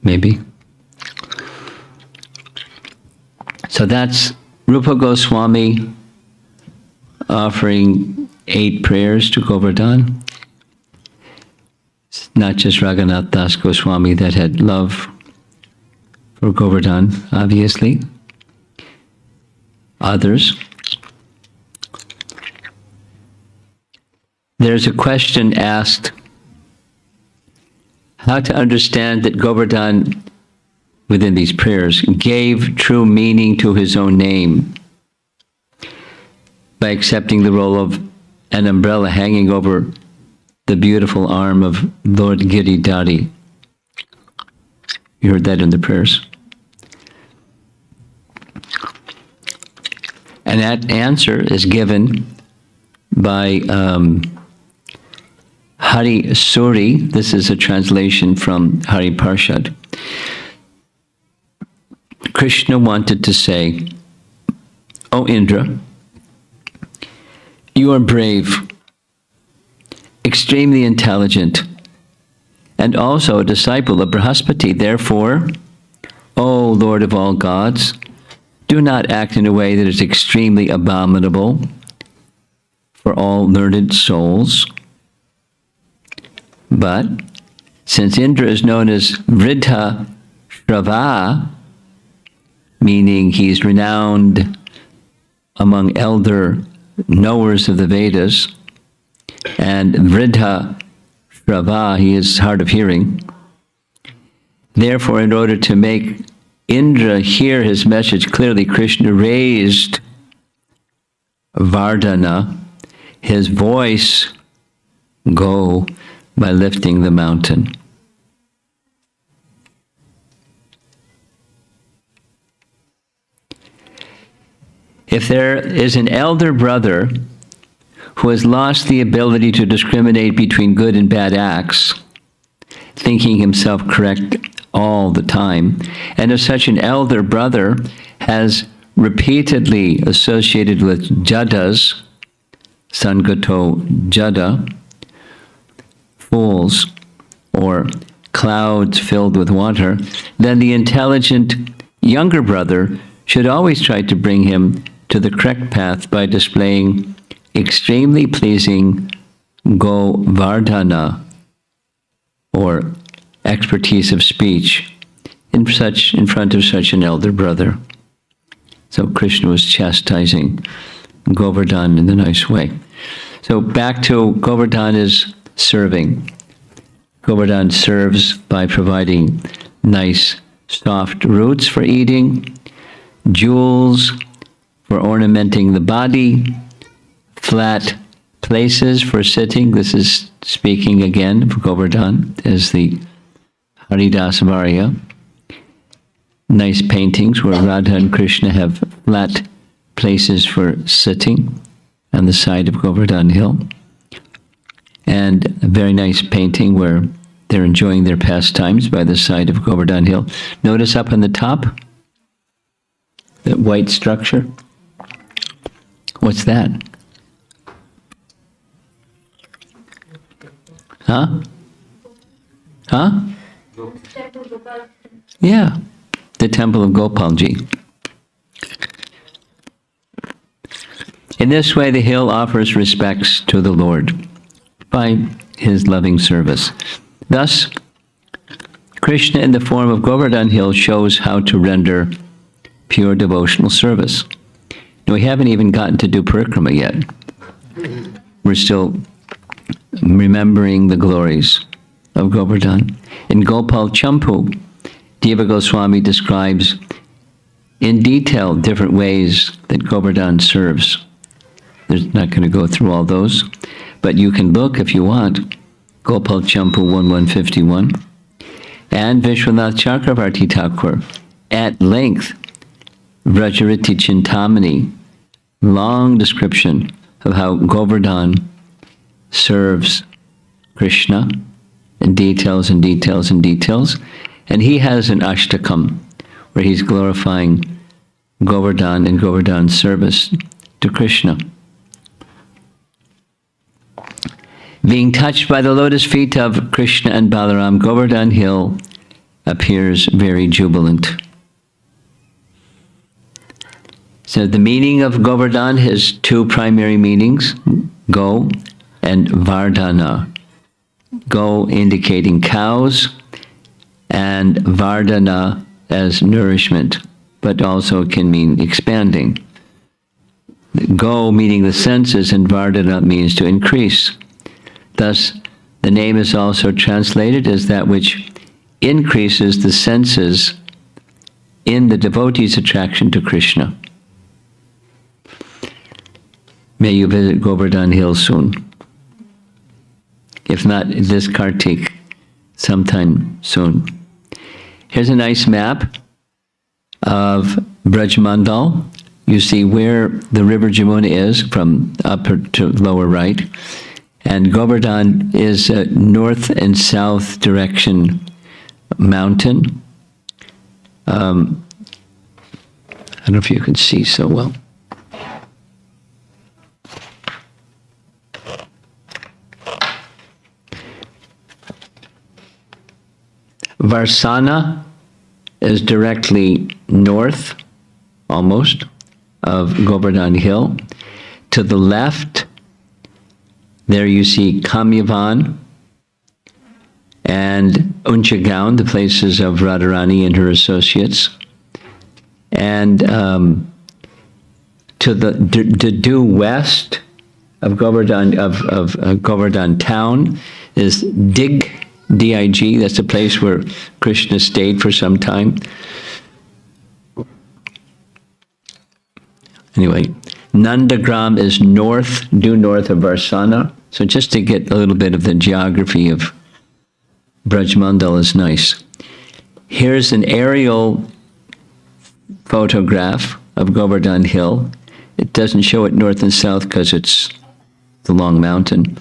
maybe. So that's Rupa Goswami offering 8 prayers to Govardhan. It's not just Raghunath Das Goswami that had love for Govardhan, obviously. Others. There's a question asked, how to understand that Govardhan, within these prayers, gave true meaning to his own name by accepting the role of an umbrella hanging over the beautiful arm of Lord Giridhari. You heard that in the prayers. And that answer is given by Hari Suri. This is a translation from Hari Parshad. Krishna wanted to say, O Indra, you are brave, extremely intelligent, and also a disciple of Brihaspati. Therefore, O Lord of all gods, do not act in a way that is extremely abominable for all learned souls. But since Indra is known as Vridha Shrava, meaning he's renowned among elder knowers of the Vedas, and Vridha Shrava, he is hard of hearing. Therefore, in order to make Indra hear his message clearly, Krishna raised Vardhana, his voice, go by lifting the mountain. If there is an elder brother who has lost the ability to discriminate between good and bad acts, thinking himself correct all the time, and if such an elder brother has repeatedly associated with jadas, sangato jada, fools, or clouds filled with water, then the intelligent younger brother should always try to bring him to the correct path by displaying extremely pleasing Govardhana, or expertise of speech, in front of such an elder brother. So Krishna was chastising Govardhan in a nice way. So back to Govardhan is serving. Govardhan serves by providing nice soft roots for eating, jewels for ornamenting the body, flat places for sitting. This is speaking again of Govardhan as the Haridas Varya. Nice paintings where Radha and Krishna have flat places for sitting on the side of Govardhan Hill. And a very nice painting where they're enjoying their pastimes by the side of Govardhan Hill. Notice up on the top, that white structure. What's that? Huh? Huh? Yeah, the temple of Gopalji. In this way, the hill offers respects to the Lord by his loving service. Thus, Krishna in the form of Govardhan Hill shows how to render pure devotional service. Now, we haven't even gotten to do parikrama yet. We're still remembering the glories of Govardhan. In Gopal Champu, Diva Goswami describes in detail different ways that Govardhan serves. There's not going to go through all those, but you can look if you want. Gopal Champu 1151. And Vishwanath Chakravarti Thakur, at length, Vrajariti Chintamani, long description of how Govardhan serves Krishna in details and details and details. And he has an ashtakam where he's glorifying Govardhan and Govardhan's service to Krishna. Being touched by the lotus feet of Krishna and Balaram, Govardhan Hill appears very jubilant. So the meaning of Govardhan has two primary meanings, Go and Vardhana. Go indicating cows, and Vardhana as nourishment, but also can mean expanding. Go meaning the senses, and Vardhana means to increase. Thus, the name is also translated as that which increases the senses in the devotee's attraction to Krishna. May you visit Govardhan Hill soon. If not this Kartik, sometime soon. Here's a nice map of Brajmandal. You see where the river Jamuna is from upper to lower right. And Govardhan is a north and south direction mountain. I don't know if you can see so well. Varsana is directly north, almost, of Govardhan Hill. To the left, there you see Kamyavan and Unchagaon, the places of Radharani and her associates. And to the due west of Govardhan, of Govardhan town is Dig, D-I-G, that's the place where Krishna stayed for some time. Anyway, Nandagram is north, due north of Varsana. So just to get a little bit of the geography of Brajmandal is nice. Here's an aerial photograph of Govardhan Hill. It doesn't show it north and south because it's the long mountain.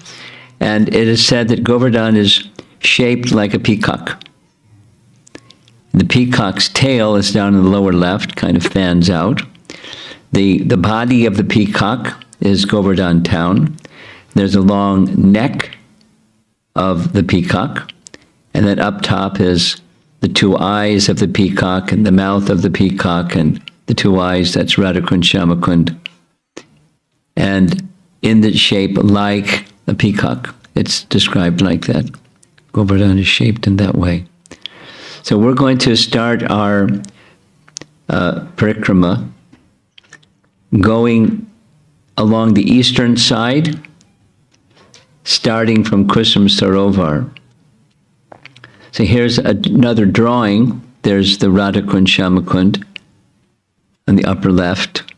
And it is said that Govardhan is shaped like a peacock. The peacock's tail is down in the lower left, kind of fans out. The body of the peacock is Govardhan town. There's a long neck of the peacock, and then up top is the two eyes of the peacock and the mouth of the peacock and the two eyes, that's Ratnakund, Shankachuda. And in the shape like a peacock, it's described like that. Govardhan is shaped in that way. So we're going to start our parikrama going along the eastern side, starting from Kusum Sarovar. So here's another drawing. There's the Ratnakund, Shankachuda on the upper left,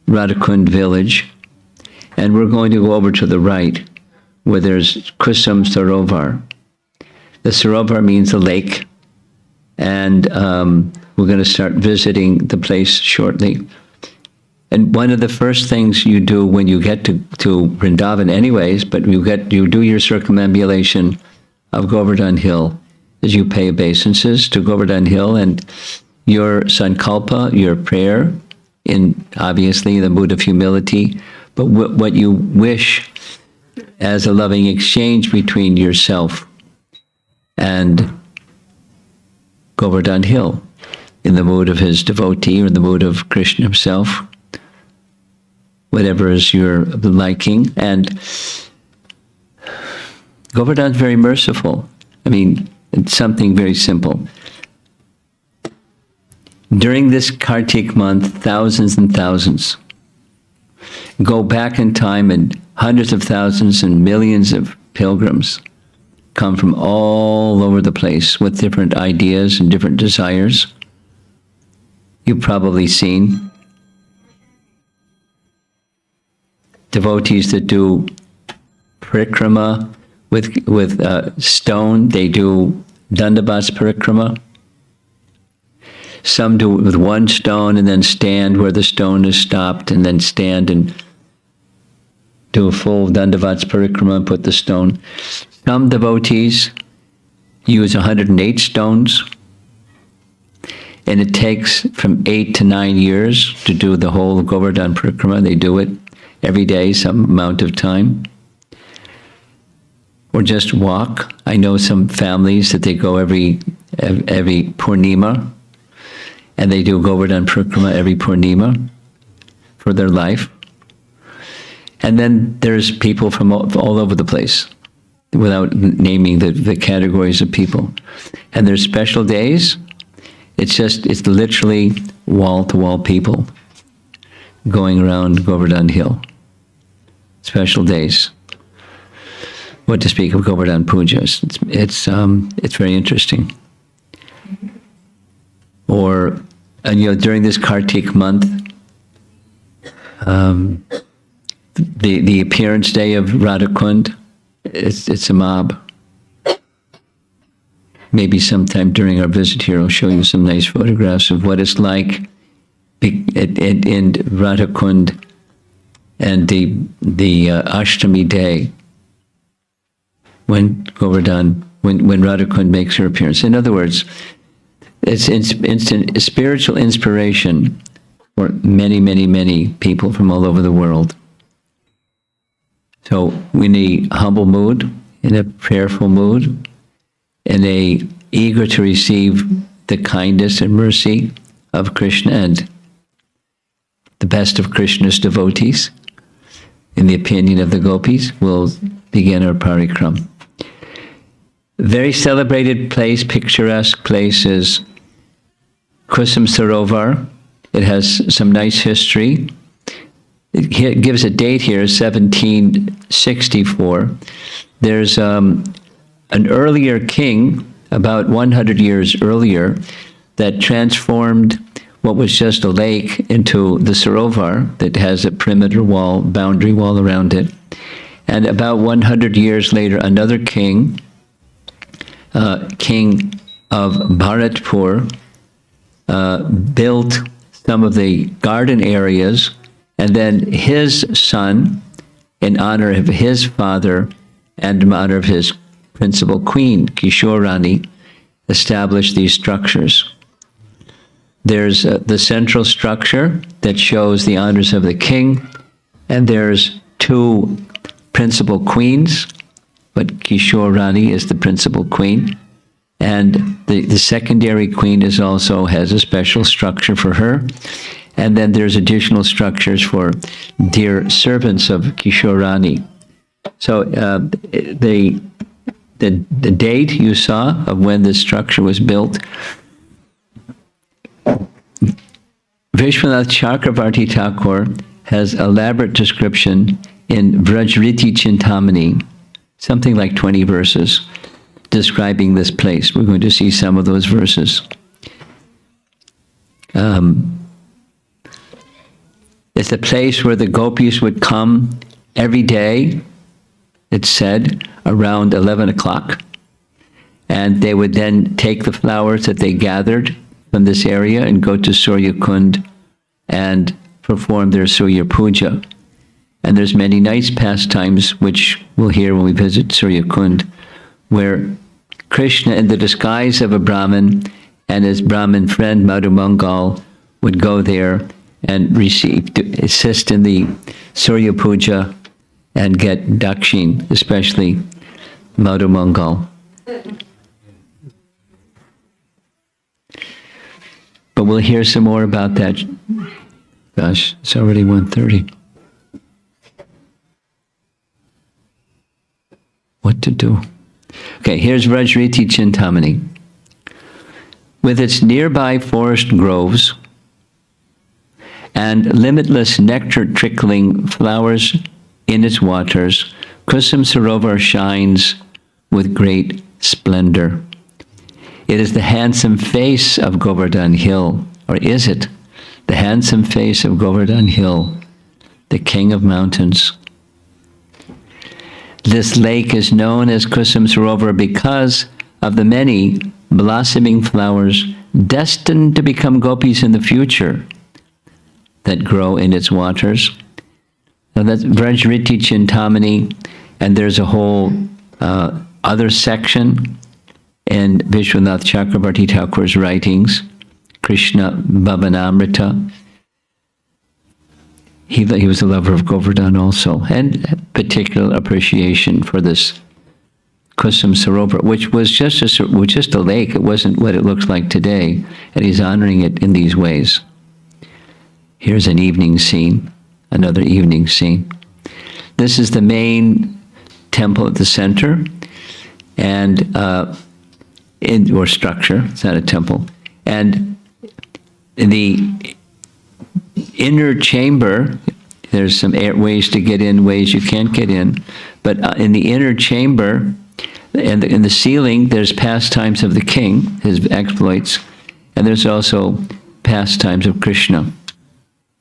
Ratnakund village. And we're going to go over to the right, where there's Kusum Sarovar. The Sarovar means a lake, and we're going to start visiting the place shortly. And one of the first things you do when you get to Vrindavan anyways, but you do your circumambulation of Govardhan Hill, is you pay obeisances to Govardhan Hill, and your sankalpa, your prayer, in obviously the mood of humility, but what you wish as a loving exchange between yourself and Govardhan Hill, in the mood of his devotee or in the mood of Krishna himself, whatever is your liking. And Govardhan's very merciful. I mean, it's something very simple. During this Kartik month, thousands and thousands go back in time, and hundreds of thousands and millions of pilgrims come from all over the place with different ideas and different desires. You've probably seen devotees that do parikrama with stone. They do Dandavats Parikrama. Some do it with one stone and then stand where the stone is stopped, and then stand and do a full Dandavats Parikrama and put the stone. Some devotees use 108 stones, and it takes from 8 to 9 years to do the whole Govardhan Parikrama. They do it every day, some amount of time. Or just walk. I know some families that they go every Purnima, and they do Govardhan Parikrama every Purnima for their life. And then there's people from all over the place, without naming the categories of people. And there's special days. It's literally wall-to-wall people going around Govardhan Hill. Special days. What to speak of Govardhan Pujas. It's very interesting. Or, during this Kartik month, the appearance day of Ratnakund, it's a mob. Maybe sometime during our visit here, I'll show you some nice photographs of what it's like in Ratnakund and the Ashtami day when Ratnakund makes her appearance. In other words, it's instant spiritual inspiration for many, many, many people from all over the world. So in a humble mood, in a prayerful mood, in a eager to receive the kindness and mercy of Krishna and the best of Krishna's devotees, in the opinion of the gopis, we'll begin our parikram. Very celebrated place, picturesque place is Kusum Sarovar. It has some nice history. It gives a date here, 1764. There's an earlier king, about 100 years earlier, that transformed what was just a lake into the Sarovar that has a perimeter wall, boundary wall around it. And about 100 years later, another king, king of Bharatpur, built some of the garden areas, and then his son, in honor of his father and in honor of his principal queen, Kishorani, established these structures. There's the central structure that shows the honors of the king, and there's two principal queens, but Kishorani is the principal queen, and the secondary queen also has a special structure for her. And then there's additional structures for dear servants of Kishorani. So the date you saw of when this structure was built, Vishwanath Chakravarti Thakur has elaborate description in Vrajriti Chintamani, something like 20 verses, describing this place. We're going to see some of those verses. It's a place where the gopis would come every day, it's said, around 11 o'clock. And they would then take the flowers that they gathered from this area and go to Surya Kund and perform their Surya Puja. And there's many nice pastimes, which we'll hear when we visit Surya Kund, where Krishna, in the disguise of a Brahmin, and his Brahmin friend Madhu Mangal would go there and receive, to assist in the Surya Puja and get dakshin, especially Madhumangal. But we'll hear some more about that. Gosh, it's already 1:30. What to do? Okay, here's Vrajriti Chintamani. With its nearby forest groves and limitless nectar-trickling flowers in its waters, Kusum Sarovar shines with great splendor. It is the handsome face of Govardhan Hill, or is it the handsome face of Govardhan Hill, the king of mountains? This lake is known as Kusum Sarovar because of the many blossoming flowers destined to become gopis in the future that grow in its waters. Now that's Vrajriti Chintamani, and there's a whole other section in Vishwanath Chakrabarti Thakur's writings, Krishna Bhavanamrita. He was a lover of Govardhan also, and particular appreciation for this Kusum Sarovar, which was just a lake. It wasn't what it looks like today, and he's honoring it in these ways. Here's an evening scene, another evening scene. This is the main temple at the center, and or structure. It's not a temple, and in the inner chamber, there's some ways to get in, ways you can't get in. But in the inner chamber, and in the ceiling, there's pastimes of the king, his exploits, and there's also pastimes of Krishna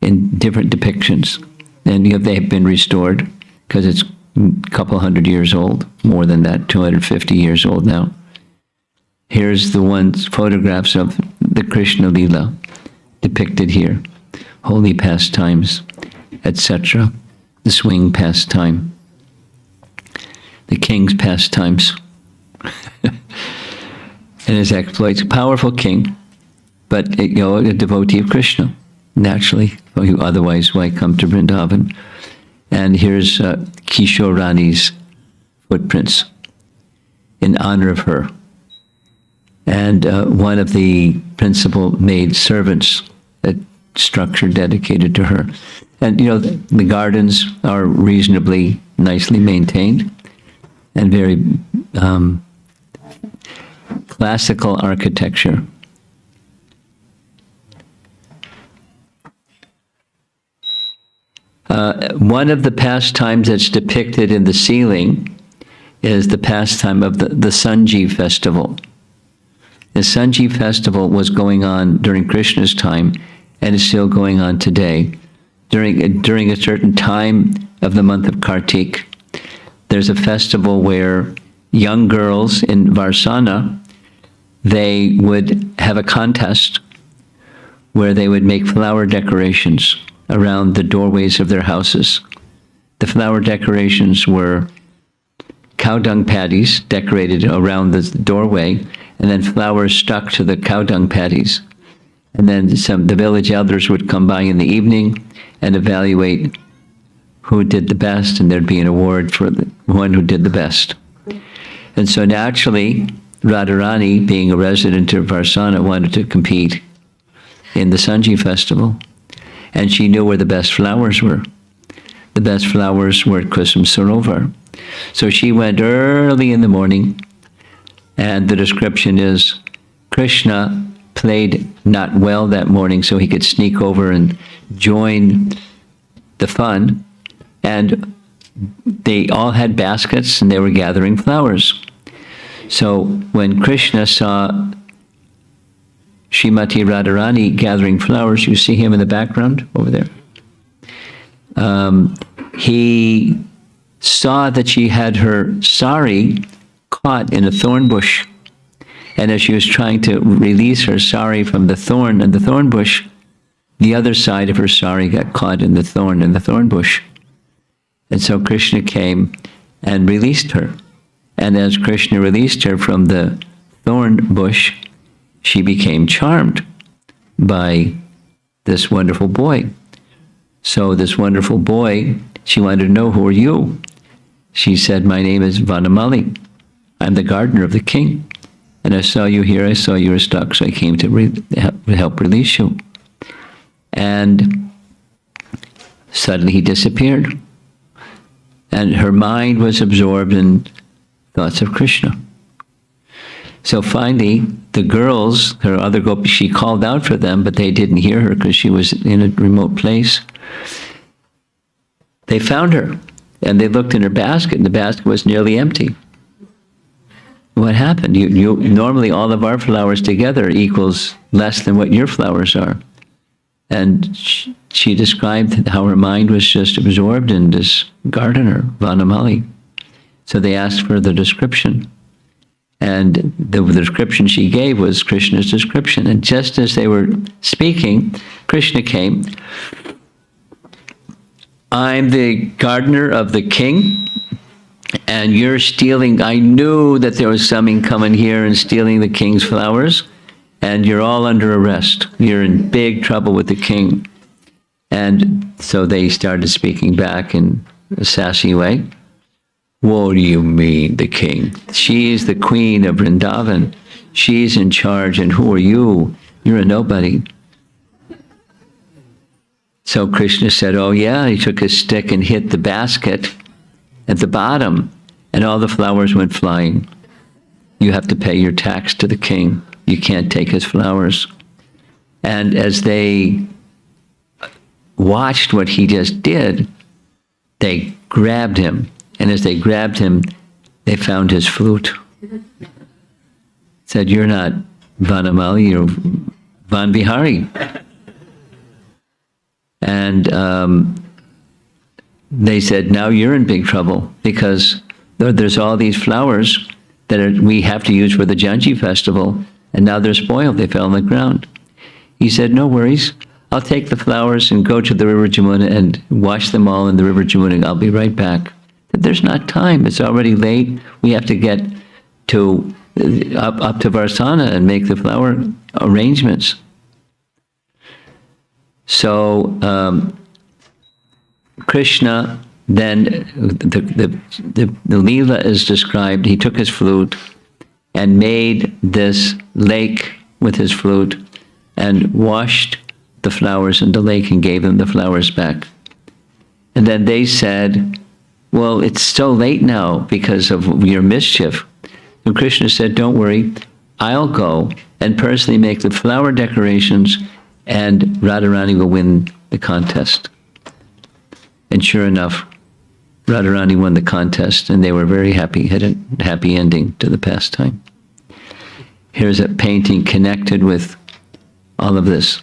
in different depictions. And they've been restored because it's a couple hundred years old, more than that, 250 years old now. Here's the photographs of the Krishna Lila depicted here. Holy pastimes, etc. The swing pastime, the king's pastimes, and his exploits. Powerful king, but a devotee of Krishna, naturally. Otherwise, why come to Vrindavan? And here's Kishore Rani's footprints in honor of her, and one of the principal maid servants. Structure dedicated to her. And the gardens are reasonably nicely maintained and very classical architecture. One of the pastimes that's depicted in the ceiling is the pastime of the Sanji festival. The Sanji festival was going on during Krishna's time, and is still going on today. During a certain time of the month of Kartik, there's a festival where young girls in Varsana, they would have a contest where they would make flower decorations around the doorways of their houses. The flower decorations were cow dung patties decorated around the doorway, and then flowers stuck to the cow dung patties. And then the village elders would come by in the evening and evaluate who did the best, and there'd be an award for the one who did the best. And so naturally, Radharani, being a resident of Varsana, wanted to compete in the Sanji festival. And she knew where the best flowers were. The best flowers were at Kusum Sarovar. So she went early in the morning, and the description is Krishna played not well that morning, so he could sneak over and join the fun. And they all had baskets, and they were gathering flowers. So when Krishna saw Srimati Radharani gathering flowers, you see him in the background over there. He saw that she had her sari caught in a thorn bush. And as she was trying to release her sari from the thorn and the thorn bush, the other side of her sari got caught in the thorn bush. And so Krishna came and released her. And as Krishna released her from the thorn bush, she became charmed by this wonderful boy. So this wonderful boy, she wanted to know, who are you? She said, my name is Vanamali. I'm the gardener of the king. And I saw you here, I saw you were stuck, so I came to help release you. And suddenly he disappeared. And her mind was absorbed in thoughts of Krishna. So finally, the girls, her other gopis, she called out for them, but they didn't hear her because she was in a remote place. They found her, and they looked in her basket, and the basket was nearly empty. What happened? You normally all of our flowers together equals less than what your flowers are. And she described how her mind was just absorbed in this gardener, Vanamali. So they asked for the description. And the description she gave was Krishna's description. And just as they were speaking, Krishna came. I'm the gardener of the king, and you're stealing. I knew that there was something coming here and stealing the king's flowers, and you're all under arrest. You're in big trouble with the king. And so they started speaking back in a sassy way. What do you mean, the king? She's the queen of Vrindavan. She's in charge, and who are you? You're a nobody. So Krishna said, oh yeah, he took his stick and hit the basket at the bottom, and all the flowers went flying. You have to pay your tax to the king. You can't take his flowers. And as they watched what he just did, they grabbed him. And as they grabbed him, they found his flute. Said, you're not Vanamali, you're Van Bihari. And they said, now you're in big trouble, because there's all these flowers that we have to use for the Janji festival, and now they're spoiled, they fell on the ground. He said, no worries, I'll take the flowers and go to the river Jamuna and wash them all in the river Jamuna. I'll be right back. There's not time. It's already late. We have to get to up to Varsana and make the flower arrangements. So Krishna then, the Leela is described. He took his flute and made this lake with his flute and washed the flowers in the lake and gave them the flowers back. And then they said, well, it's so late now because of your mischief. And Krishna said, don't worry, I'll go and personally make the flower decorations, and Radharani will win the contest. And sure enough, Radharani won the contest, and they were very happy, had a happy ending to the pastime. Here's a painting connected with all of this.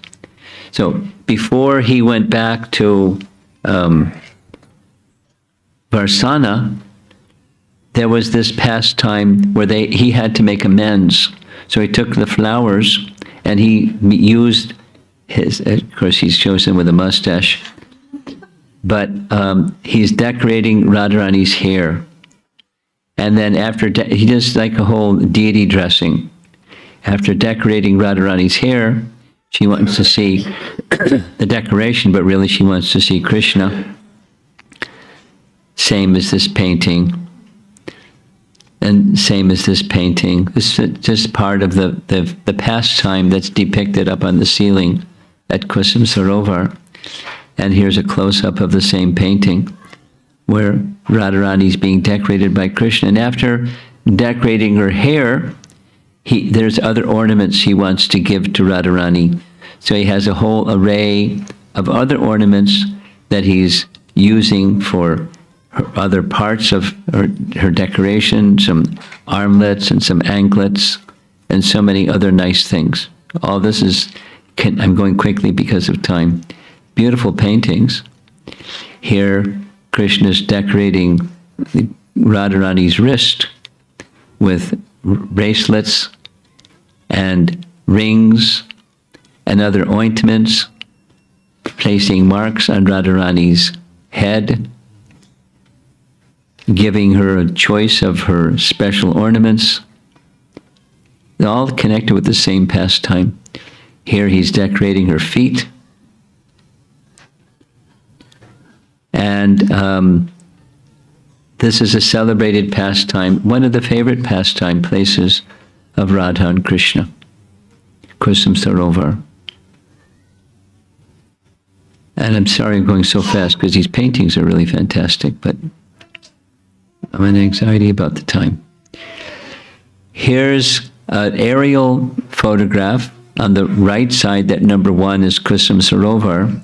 So before he went back to Varsana, there was this pastime where he had to make amends. So he took the flowers and he used his, of course he's chosen with a mustache, but he's decorating Radharani's hair. And then after, he does like a whole deity dressing. After decorating Radharani's hair, she wants to see the decoration, but really she wants to see Krishna. Same as this painting. And same as this painting. This is just part of the pastime that's depicted up on the ceiling at Kusum Sarovar. And here's a close-up of the same painting where Radharani is being decorated by Krishna. And after decorating her hair, there's other ornaments he wants to give to Radharani. So he has a whole array of other ornaments that he's using for other parts of her decoration, some armlets and some anklets, and so many other nice things. All this is, I'm going quickly because of time, beautiful paintings. Here, Krishna is decorating Radharani's wrist with bracelets and rings and other ointments, placing marks on Radharani's head, giving her a choice of her special ornaments, all connected with the same pastime. Here he's decorating her feet And this is a celebrated pastime, one of the favorite pastime places of Radha and Krishna, Kusum Sarovar. And I'm sorry I'm going so fast because these paintings are really fantastic, but I'm in anxiety about the time. Here's an aerial photograph. On the right side, that number 1 is Kusum Sarovar.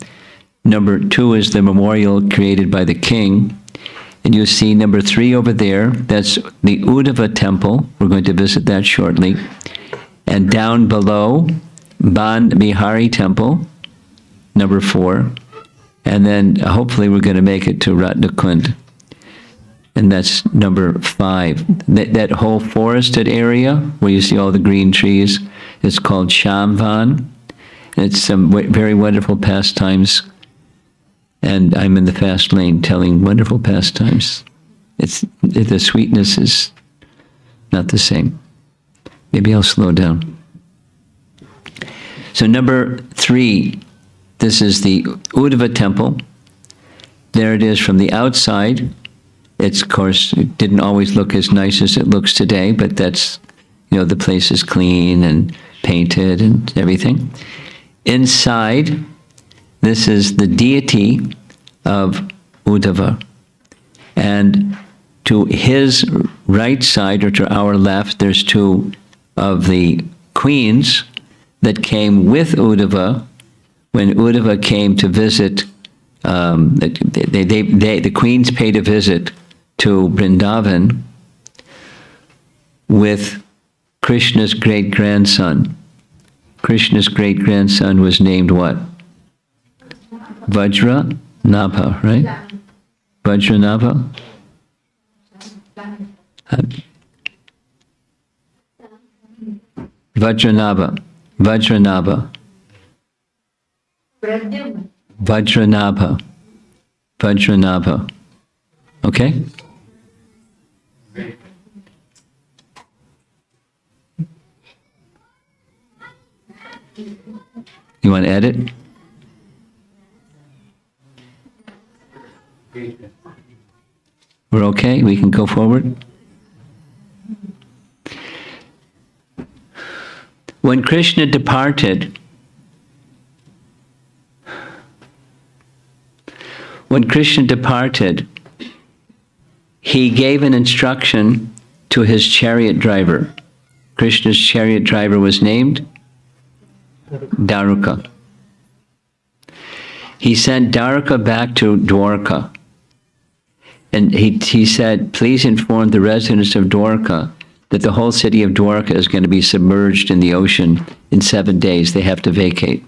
Number 2 is the memorial created by the king. And you see number 3 over there, that's the Uddhava temple. We're going to visit that shortly. And down below, Ban Bihari temple, number 4. And then hopefully we're going to make it to Ratnakund. And that's number 5. That whole forested area where you see all the green trees is called Shamvan. And it's some very wonderful pastimes. And I'm in the fast lane telling wonderful pastimes. The sweetness is not the same. Maybe I'll slow down. So number 3, this is the Uddhava temple. There it is from the outside. It's, of course, it didn't always look as nice as it looks today, but that's, the place is clean and painted and everything. Inside, this is the deity of Uddhava. And to his right side, or to our left, there's 2 of the queens that came with Uddhava when Uddhava came to visit. The queens paid a visit to Vrindavan with Krishna's great-grandson. Krishna's great-grandson was named what? Vajranabha, right? Vajranabha? Vajranabha. Vajranabha. Okay? You want to edit? We're okay? We can go forward? When Krishna departed, he gave an instruction to his chariot driver. Krishna's chariot driver was named Daruka. He sent Daruka back to Dwarka. And he said, please inform the residents of Dwarka that the whole city of Dwarka is going to be submerged in the ocean in 7 days. They have to vacate.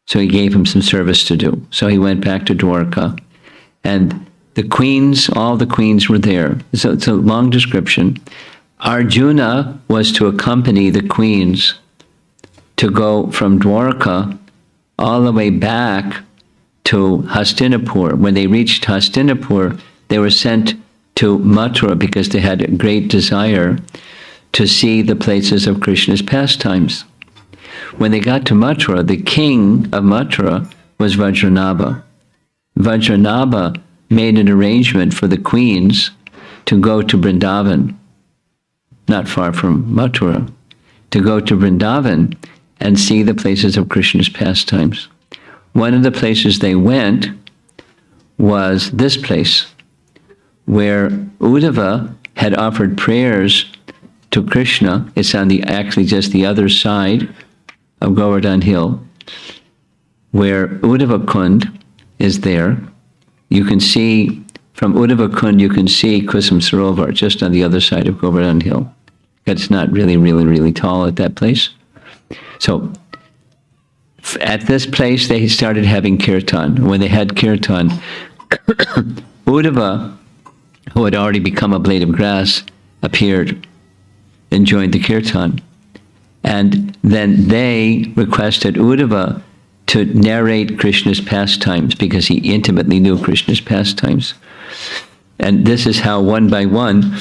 So he gave him some service to do. So he went back to Dwarka. And the queens, all the queens were there. So it's a long description. Arjuna was to accompany the queens to go from Dwarka all the way back to Hastinapur. When they reached Hastinapur, they were sent to Mathura because they had a great desire to see the places of Krishna's pastimes. When they got to Mathura, the king of Mathura was Vajranabha. Vajranabha made an arrangement for the queens to go to Vrindavan, not far from Mathura, to go to Vrindavan and see the places of Krishna's pastimes. One of the places they went was this place, where Uddhava had offered prayers to Krishna. It's on actually just the other side of Govardhan Hill, where Uddhava Kund is there. You can see, from Uddhava Kund, you can see Kusum Sarovar just on the other side of Govardhan Hill. It's not really tall at that place. So, at this place, they started having kirtan. When they had kirtan, Uddhava, who had already become a blade of grass, appeared and joined the kirtan. And then they requested Uddhava to narrate Krishna's pastimes because he intimately knew Krishna's pastimes. And this is how, one by one,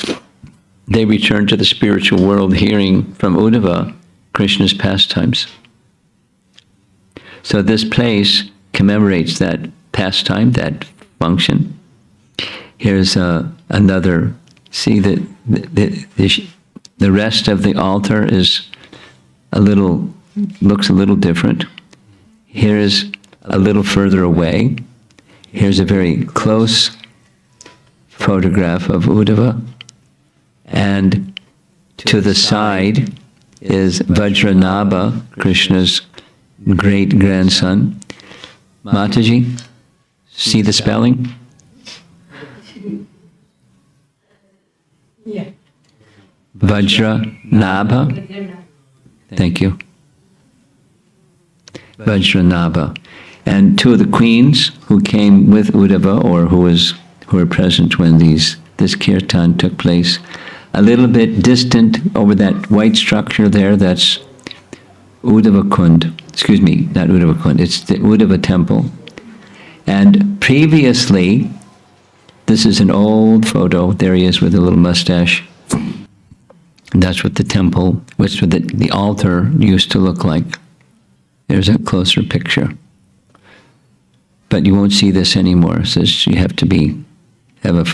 they returned to the spiritual world hearing from Uddhava Krishna's pastimes. So this place commemorates that pastime, that function. Here's another. See that the rest of the altar is looks a little different. Here's a little further away. Here's a very close photograph of Uddhava. And to the side is Vajranabha, Krishna's great-grandson. Mataji, see the spelling? Yeah. Vajranabha. Thank you. Vajranabha. And two of the queens who came with Uddhava, or who were present when this kirtan took place, a little bit distant over that white structure there, that's Uddhava Kund. Excuse me, not Uddhava Kund, it's the Uddhava temple. And previously, this is an old photo, there he is with a little mustache. That's what the temple, what the altar used to look like. There's a closer picture. But you won't see this anymore, so you have to have a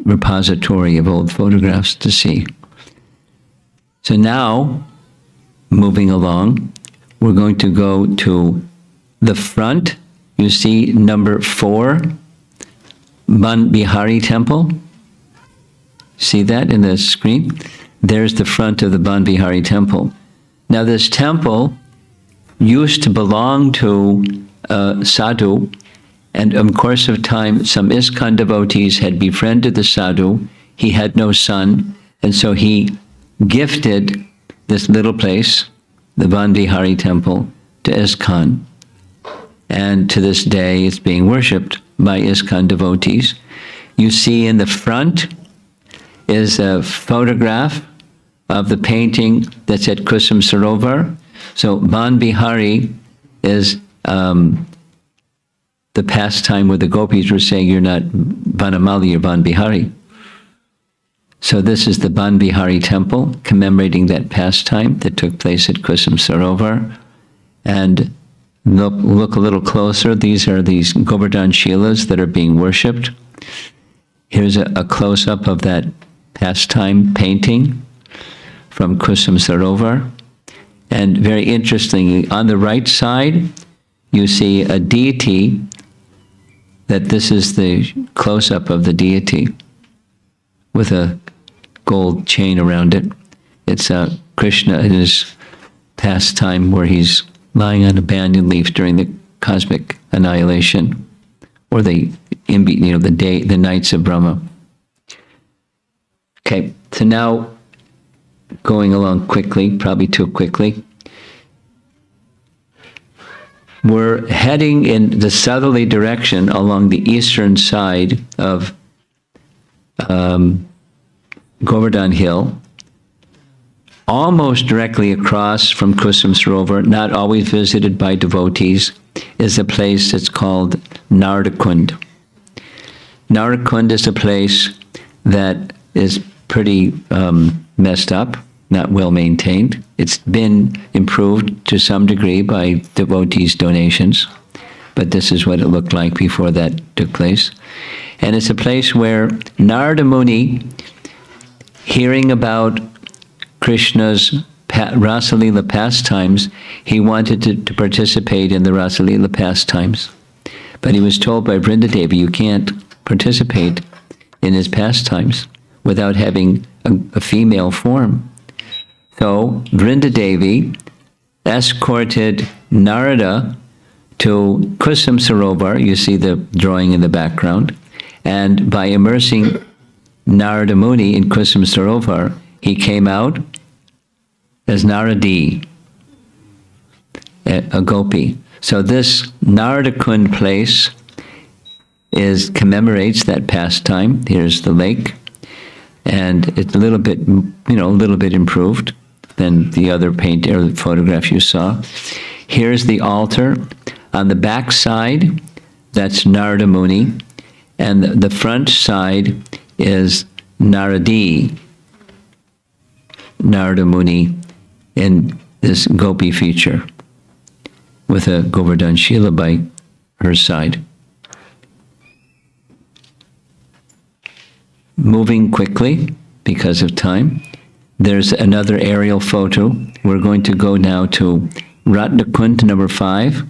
repository of old photographs to see. So now, moving along, we're going to go to the front. You see number 4, Ban Bihari Temple. See that in the screen? There's the front of the Ban Bihari Temple. Now this temple used to belong to sadhu, and in course of time, some ISKCON devotees had befriended the sadhu. He had no son, and so he gifted this little place, the Ban Bihari Temple, to ISKCON. And to this day, it's being worshipped by ISKCON devotees. You see in the front is a photograph of the painting that's at Kusum Sarovar. So Ban Bihari is the pastime where the gopis were saying, you're not Vanamali, you're Ban Bihari. So this is the Ban Bihari temple commemorating that pastime that took place at Kusum Sarovar. And look a little closer. These are these Govardhan Shilas that are being worshipped. Here's a close-up of that pastime painting from Kusum Sarovar. And very interestingly, on the right side, you see a deity, that this is the close-up of the deity with a gold chain around it. It's Krishna in his pastime where he's lying on a banyan leaf during the cosmic annihilation, or the nights of Brahma. Okay, so now going along quickly, probably too quickly. We're heading in the southerly direction along the eastern side of Govardhan Hill, almost directly across from Kusum Sarovar, not always visited by devotees, is a place that's called Ratnakund. Ratnakund is a place that is pretty messed up, not well maintained. It's been improved to some degree by devotees' donations, but this is what it looked like before that took place. And it's a place where Narada Muni, hearing about Krishna's Rasalila pastimes, he wanted to participate in the Rasalila pastimes. But he was told by Vrindadevi, you can't participate in his pastimes without having a female form. So Vrindadevi escorted Narada to Kusum Sarovar, you see the drawing in the background, and by immersing Narada Muni in Kusum Sarovar, he came out as Naradi, a gopi. So this Ratnakund place commemorates that pastime. Here's the lake, and it's a little bit improved than the other paint or the photograph you saw. Here's the altar. On the back side, that's Narada Muni, and the front side is Narada Muni in this gopi feature. with a Govardhan Shila by her side. Moving quickly because of time, there's another aerial photo. We're going to go now to Ratnakund number 5.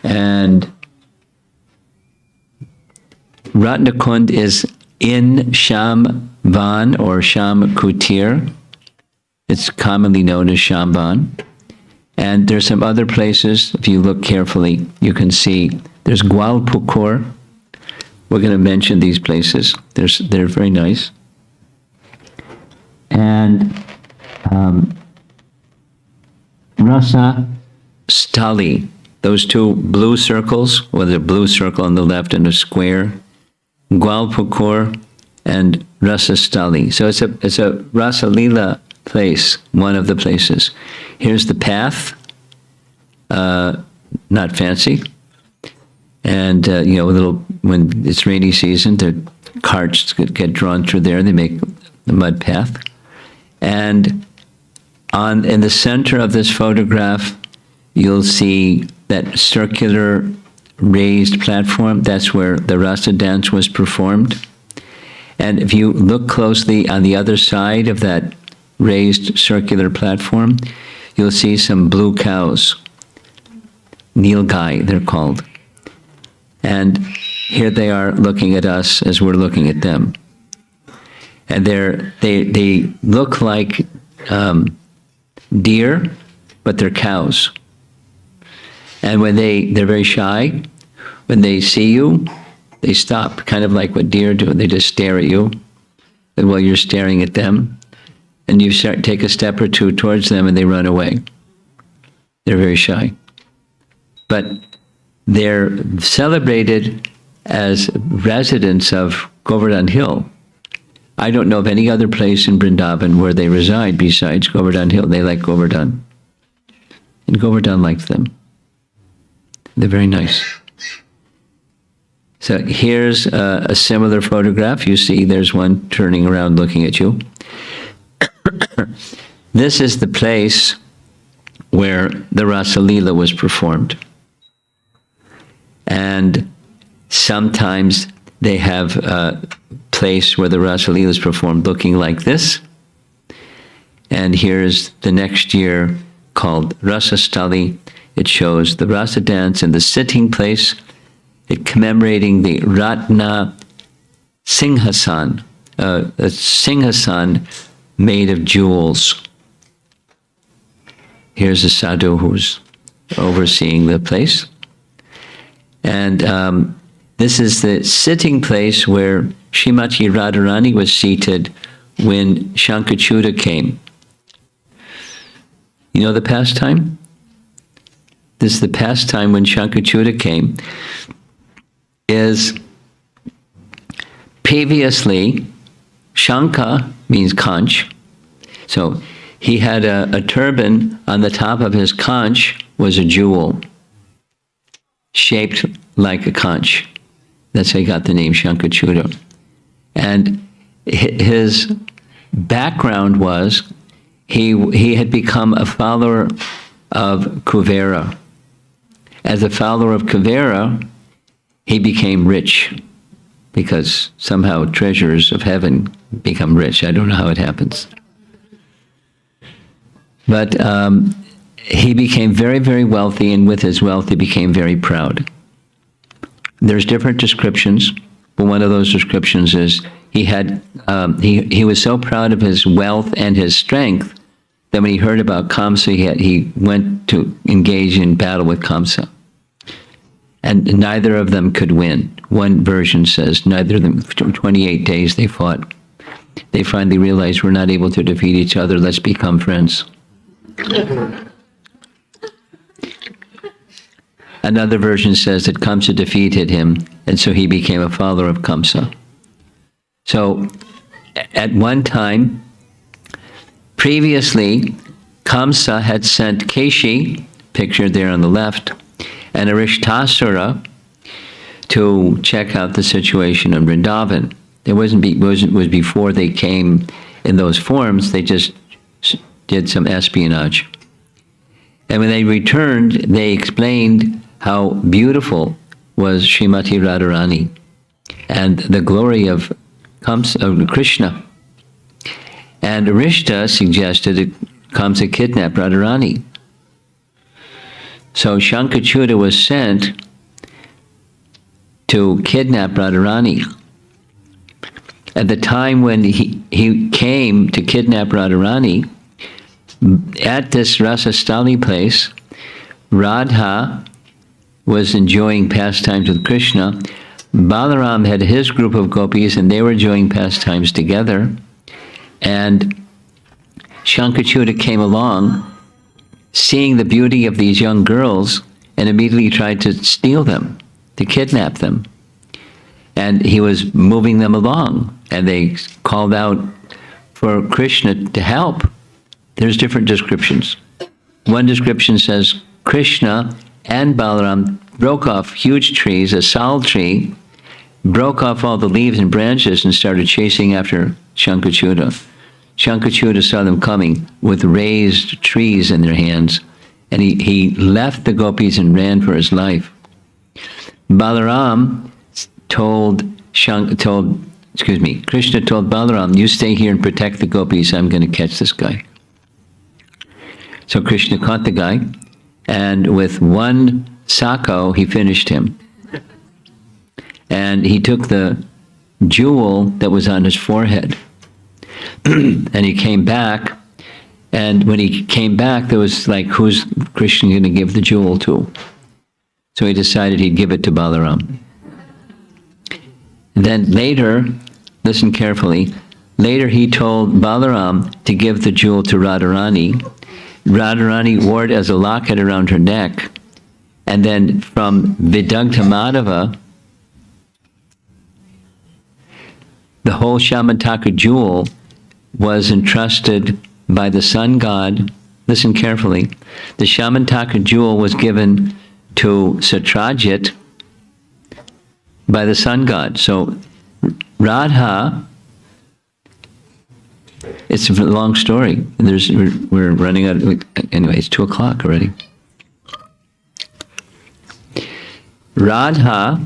And Ratnakund is in Shambhan or Sham Kutir. It's commonly known as Shambhan. And there's some other places, if you look carefully, you can see there's Gwalpukur. We're going to mention these places. They're very nice. And Rasa Stali, those two blue circles, with a blue circle on the left and a square, Gwalpukur and Rasa Stali. So it's a Rasa Lila place, one of the places. Here's the path, not fancy. And, a little, when it's rainy season, the carts get drawn through there. They make the mud path. And in the center of this photograph, you'll see that circular raised platform. That's where the Rasa dance was performed. And if you look closely on the other side of that raised circular platform, you'll see some blue cows. Nilgai, they're called. And here they are looking at us as we're looking at them. And they look like deer, but they're cows. And when they're very shy, when they see you, they stop, kind of like what deer do. They just stare at you, and while you're staring at them, and you take a step or two towards them, and they run away. They're very shy. But they're celebrated as residents of Govardhan Hill. I don't know of any other place in Vrindavan where they reside besides Govardhan Hill. They like Govardhan. And Govardhan likes them. They're very nice. So here's a similar photograph. You see there's one turning around looking at you. This is the place where the Rasa Lila was performed. And sometimes they have a place where the Rasa Lila is performed looking like this. And here's the next year called Rasa Stali. It shows the Rasa dance in the sitting place, it commemorating the Ratna Singhasan, a Singhasan made of jewels. Here's a sadhu who's overseeing the place. And this is the sitting place where Srimati Radharani was seated when Shankachuda came. You know the pastime? This is the pastime when Shankachuda came. Is previously, Shanka means conch. So he had a turban on the top of his conch was a jewel shaped like a conch. That's how he got the name Shankachuda. And his background was he had become a follower of Kuvera. As a follower of Kuvera, he became rich because somehow treasures of heaven become rich. I don't know how it happens. But he became very, very wealthy, and with his wealth, he became very proud. There's different descriptions, but one of those descriptions is he was so proud of his wealth and his strength that when he heard about Kamsa, he went to engage in battle with Kamsa. And neither of them could win. One version says neither of them, 28 days they fought. They finally realized we're not able to defeat each other, let's become friends. Another version says that Kamsa defeated him, and so he became a follower of Kamsa. So, at one time, previously, Kamsa had sent Keshi, pictured there on the left, and Arishtasura to check out the situation in Vrindavan. It was before they came in those forms, they just did some espionage. And when they returned, they explained how beautiful was Srimati Radharani and the glory of Krishna. And Rishta suggested that Kamsa kidnapped Radharani. So Shankachuda was sent to kidnap Radharani. At the time when he came to kidnap Radharani, at this Rasastali place, Radha was enjoying pastimes with Krishna. Balaram had his group of gopis, and they were enjoying pastimes together. And Shankachuda came along, seeing the beauty of these young girls, and immediately tried to steal them, to kidnap them. And he was moving them along, and they called out for Krishna to help. There's different descriptions. One description says Krishna and Balaram broke off huge trees, a sal tree, broke off all the leaves and branches and started chasing after Shankachuda. Shankachuda saw them coming with raised trees in their hands, and he left the gopis and ran for his life. Balaram Krishna told Balaram, you stay here and protect the gopis, I'm going to catch this guy. So Krishna caught the guy, and with one sako, he finished him. And he took the jewel that was on his forehead, and he came back, and when he came back, there was like, who's Krishna going to give the jewel to? So he decided he'd give it to Balaram. Then later, listen carefully, later he told Balaram to give the jewel to Radharani. Radharani wore it as a locket around her neck. And then from Vidagdha Madhava, the whole Shamantaka jewel was entrusted by the sun god. Listen carefully. The Shamantaka jewel was given to Satrajit by the sun god. So Radha, it's a long story. We're running out. Anyway, it's 2:00 already. Radha,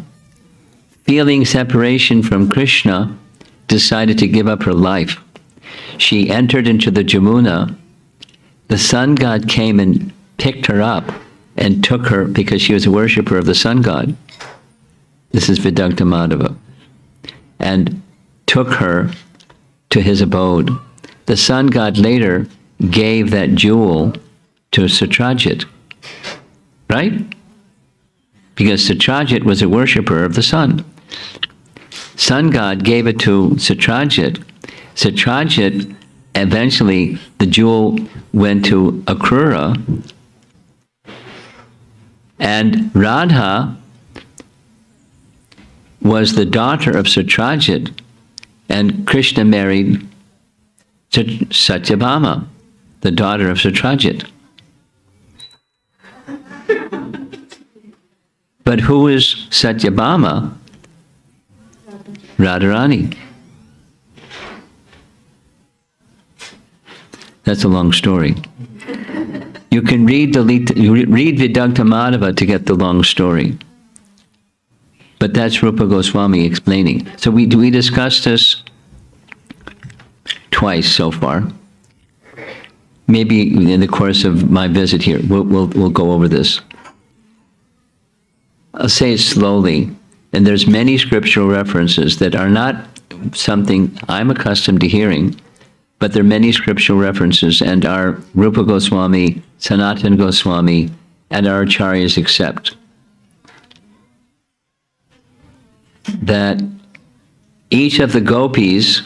feeling separation from Krishna, decided to give up her life. She entered into the Jamuna. The sun god came and picked her up and took her because she was a worshipper of the sun god. This is Vidagdha Madhava. And took her to his abode. The sun god later gave that jewel to Satrajit. Right? Because Satrajit was a worshipper of the sun. Sun god gave it to Satrajit. Satrajit, eventually, the jewel went to Akrura. And Radha was the daughter of Satrajit, and Krishna married Satyabhama, the daughter of Satrajit. But who is Satyabhama? Radharani. That's a long story. You can read Vidagdha Madhava to get the long story. But that's Rupa Goswami explaining. So we discussed this twice so far. Maybe in the course of my visit here, we'll go over this. I'll say it slowly. And there's many scriptural references that are not something I'm accustomed to hearing, but there are many scriptural references, and our Rupa Goswami, Sanatana Goswami, and our acharyas accept that each of the gopis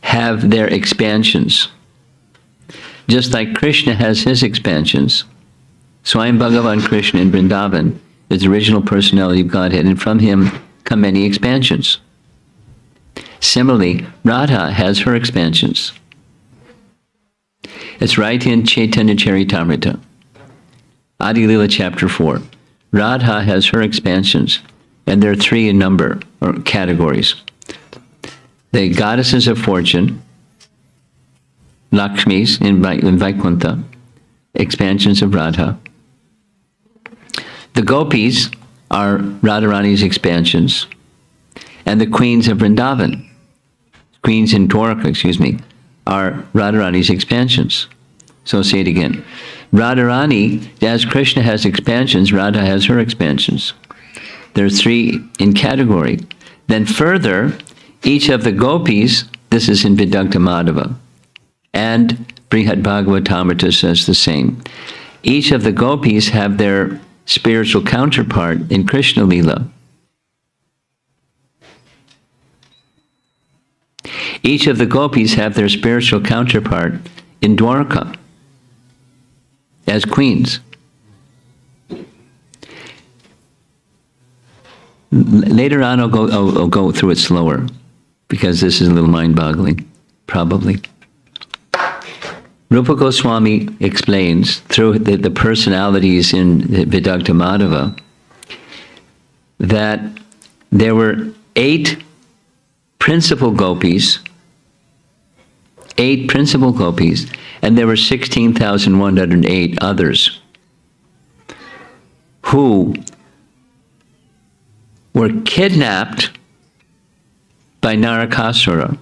have their expansions. Just like Krishna has his expansions. Swayam Bhagavan Krishna in Vrindavan is the original personality of Godhead, and from him come many expansions. Similarly, Radha has her expansions. It's right in Chaitanya Charitamrita, Adi Lila chapter 4. Radha has her expansions, and there are 3 in number, or categories. The goddesses of fortune, Lakshmis in Vaikuntha, expansions of Radha. The gopis are Radharani's expansions, and the queens of Vrindavan, queens in Dwarka, are Radharani's expansions. So I'll say it again. Radharani, as Krishna has expansions, Radha has her expansions. There are three in category. Then further, each of the gopis, this is in Vidagdha Madhava, and Brihad Bhagavad Kathamrta says the same. Each of the gopis have their spiritual counterpart in Krishna Lila. Each of the gopis have their spiritual counterpart in Dwarka as queens. Later on, I'll go through it slower because this is a little mind-boggling, probably. Rupa Goswami explains through the personalities in Vidagdha Madhava that there were 8 principal gopis, and there were 16,108 others who were kidnapped by Narakasura.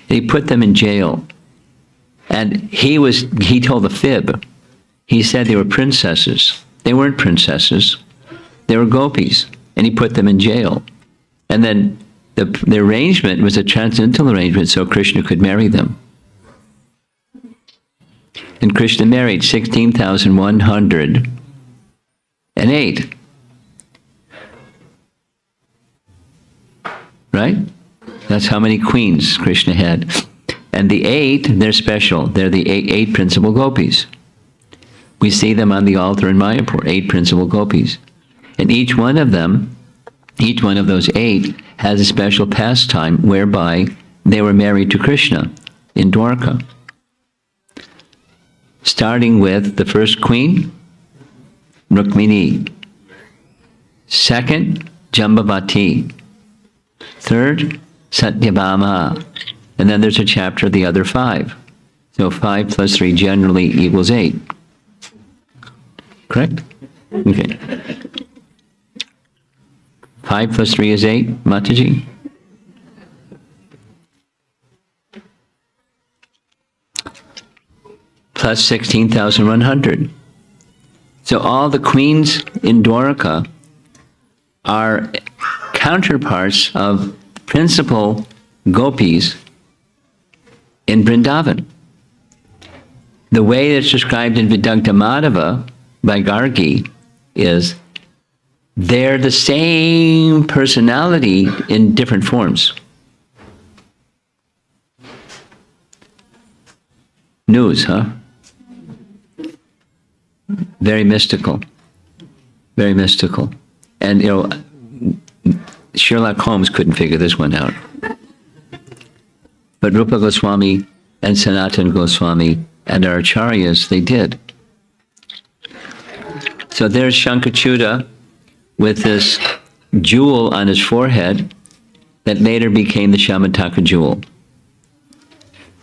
He put them in jail. And he told a fib. He said they were princesses. They weren't princesses. They were gopis. And he put them in jail. And then the arrangement was a transcendental arrangement so Krishna could marry them. And Krishna married 16,108. Right? That's how many queens Krishna had. And the 8, they're special. They're the 8 principal gopis. We see them on the altar in Mayapur, 8 principal gopis. And each one of those 8, has a special pastime whereby they were married to Krishna in Dwarka. Starting with the first queen, Rukmini. Second, Jambavati. Third, Satyabhama. And then there's a chapter of the other 5. So 5 plus 3 generally equals 8. Correct? Okay. 5 plus 3 is 8, Mataji? Plus 16,100. So all the queens in Dwarka are counterparts of principal gopis in Vrindavan. The way it's described in Vidagdha Madhava by Gargi is they're the same personality in different forms. News, huh? Very mystical. Very mystical. And, Sherlock Holmes couldn't figure this one out. But Rupa Goswami and Sanatana Goswami and our acharyas, they did. So there's Shankachuda with this jewel on his forehead that later became the Shamataka jewel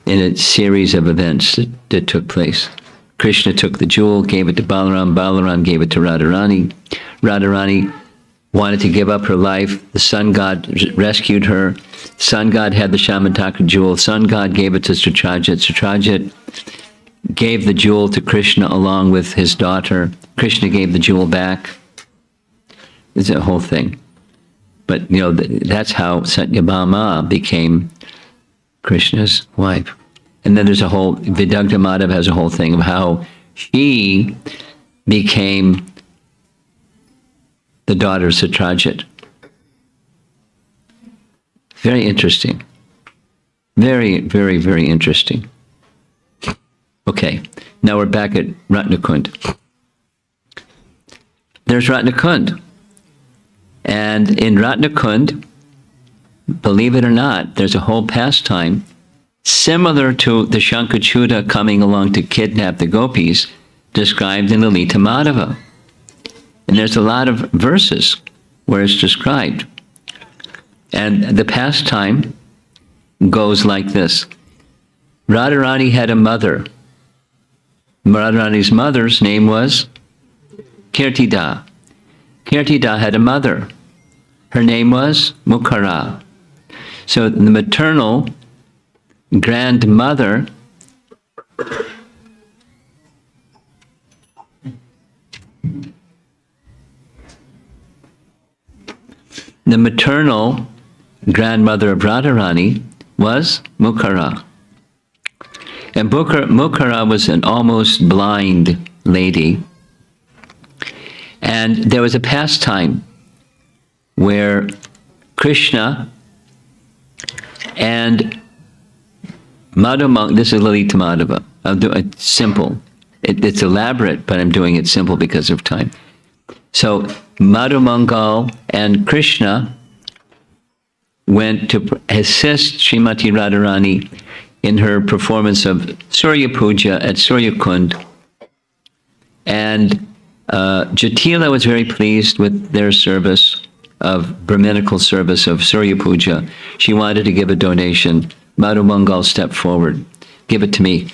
in a series of events that took place. Krishna took the jewel, gave it to Balaram, Balaram gave it to Radharani. Radharani wanted to give up her life. The sun god rescued her. Sun god had the Shamataka jewel. Sun god gave it to Satrajit. Satrajit gave the jewel to Krishna along with his daughter. Krishna gave the jewel back. It's a whole thing. But, that's how Satyabhama became Krishna's wife. And then there's a whole, Vidagdha Madhava has a whole thing of how she became the daughter of Satrajit. Very interesting. Very, very, very interesting. Okay, now we're back at Ratnakund. There's Ratnakund. And in Ratnakund, believe it or not, there's a whole pastime similar to the Shankachuda coming along to kidnap the gopis, described in Lalita Madhava. And there's a lot of verses where it's described. And the pastime goes like this. Radharani had a mother Radharani's mother's name was Kirtida. Kirtida had a mother. Her name was Mukhara. So the maternal grandmother the maternal grandmother of Radharani was Mukhara. And Mukhara was an almost blind lady. And there was a pastime where Krishna and Madhumanga, this is Lalita Madhava. I'll do it simple. It's elaborate, but I'm doing it simple because of time. So Madhumangal and Krishna went to assist Srimati Radharani in her performance of Surya Puja at Surya Kund. And Jatila was very pleased with their service of Brahminical service of Surya Puja. She wanted to give a donation. Madhumangal stepped forward. Give it to me.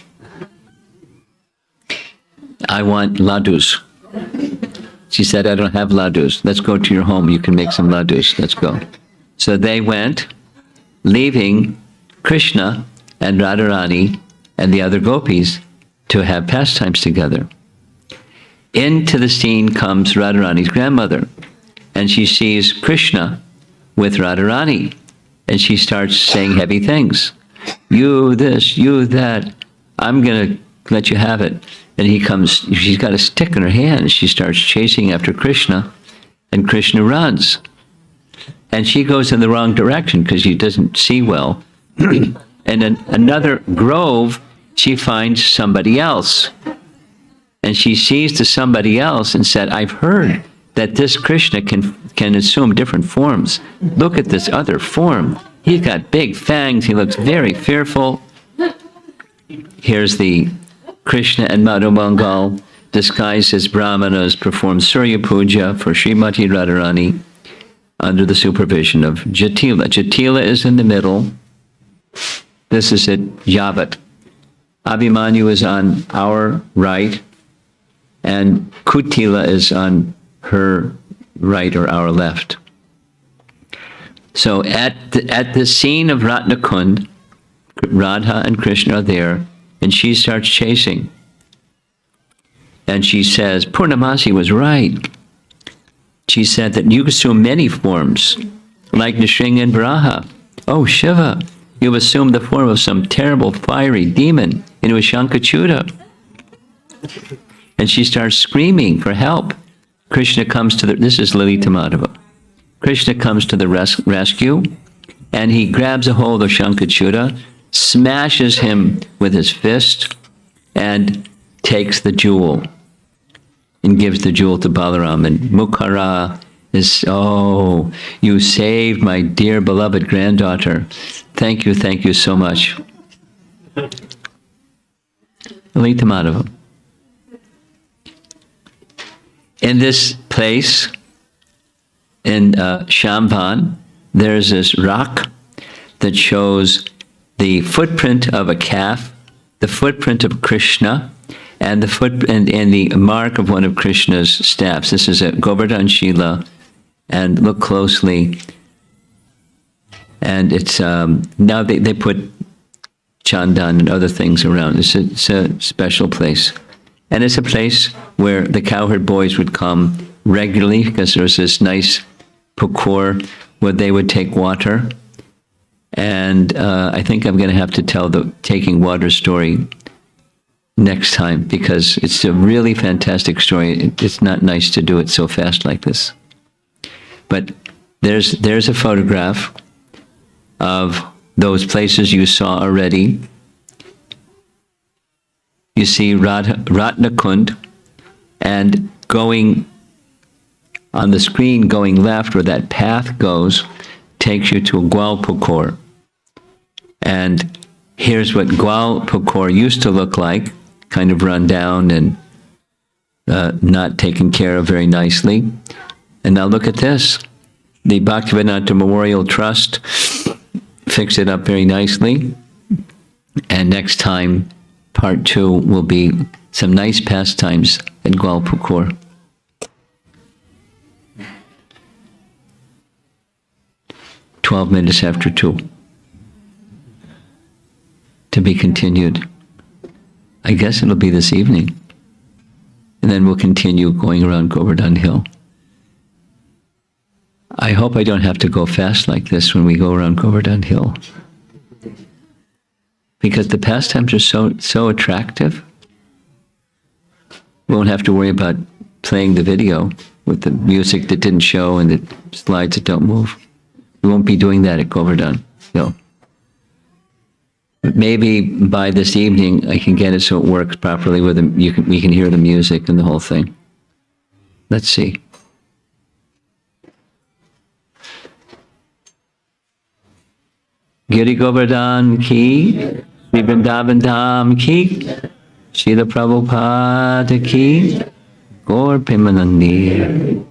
I want ladus. She said, I don't have ladus. Let's go to your home. You can make some ladus. Let's go. So they went, leaving Krishna and Radharani and the other gopis to have pastimes together. Into the scene comes Radharani's grandmother, and she sees Krishna with Radharani, and she starts saying heavy things. You this, you that, I'm going to let you have it. And he comes, she's got a stick in her hand, and she starts chasing after Krishna, and Krishna runs. And she goes in the wrong direction because she doesn't see well. And in another grove, she finds somebody else. And she sees to somebody else and said, I've heard that this Krishna can assume different forms. Look at this other form. He's got big fangs. He looks very fearful. Here's the Krishna and Madhumangal, disguised as Brahmanas, perform Surya Puja for Srimati Radharani under the supervision of Jatila. Jatila is in the middle. This is it, Yavat. Abhimanyu is on our right, and Kutila is on her right or our left. So at the scene of Ratnakund, Radha and Krishna are there, and she starts chasing. And she says, Purnamasi was right. She said that you assume many forms, like Nrsimha and Varaha. Oh, Shiva, you've assumed the form of some terrible fiery demon into a Shankachuda. And she starts screaming for help. Krishna comes to this is Lalita Madhava. Krishna comes to the rescue, and he grabs a hold of Shankachuda, smashes him with his fist, and takes the jewel and gives the jewel to Balaram. And Mukhara is, oh, you saved my dear beloved granddaughter. Thank you so much. Lalita Madhava. In this place, in Shambhan, there's this rock that shows the footprint of a calf, the footprint of Krishna, and the mark of one of Krishna's staffs. This is a Govardhan Shila, and look closely. And it's now they put chandan and other things around. It's a special place, and it's a place where the cowherd boys would come regularly because there was this nice pukur where they would take water. And I think I'm going to have to tell the taking water story next time because it's a really fantastic story. It's not nice to do it so fast like this. But there's a photograph of those places you saw already. You see Ratnakund, and going on the screen, going left where that path goes, takes you to Gwalpukur. And here's what Gwalpukur used to look like, kind of run down and not taken care of very nicely. And now look at this. The Bhaktivedanta Memorial Trust fixed it up very nicely. And next time, part 2 will be some nice pastimes at Gwalpukur. "12 minutes after 2. To be continued. I guess it'll be this evening. And then we'll continue going around Govardhan Hill. I hope I don't have to go fast like this when we go around Govardhan Hill. Because the pastimes are so attractive. We won't have to worry about playing the video with the music that didn't show and the slides that don't move. We won't be doing that at Govardhan Hill. But maybe by this evening I can get it so it works properly with we can hear the music and the whole thing. Let's see. Giri Govardhan ki, Sri Vrindavan Dham ki, Srila Prabhupada ki, Gaur Premanandi.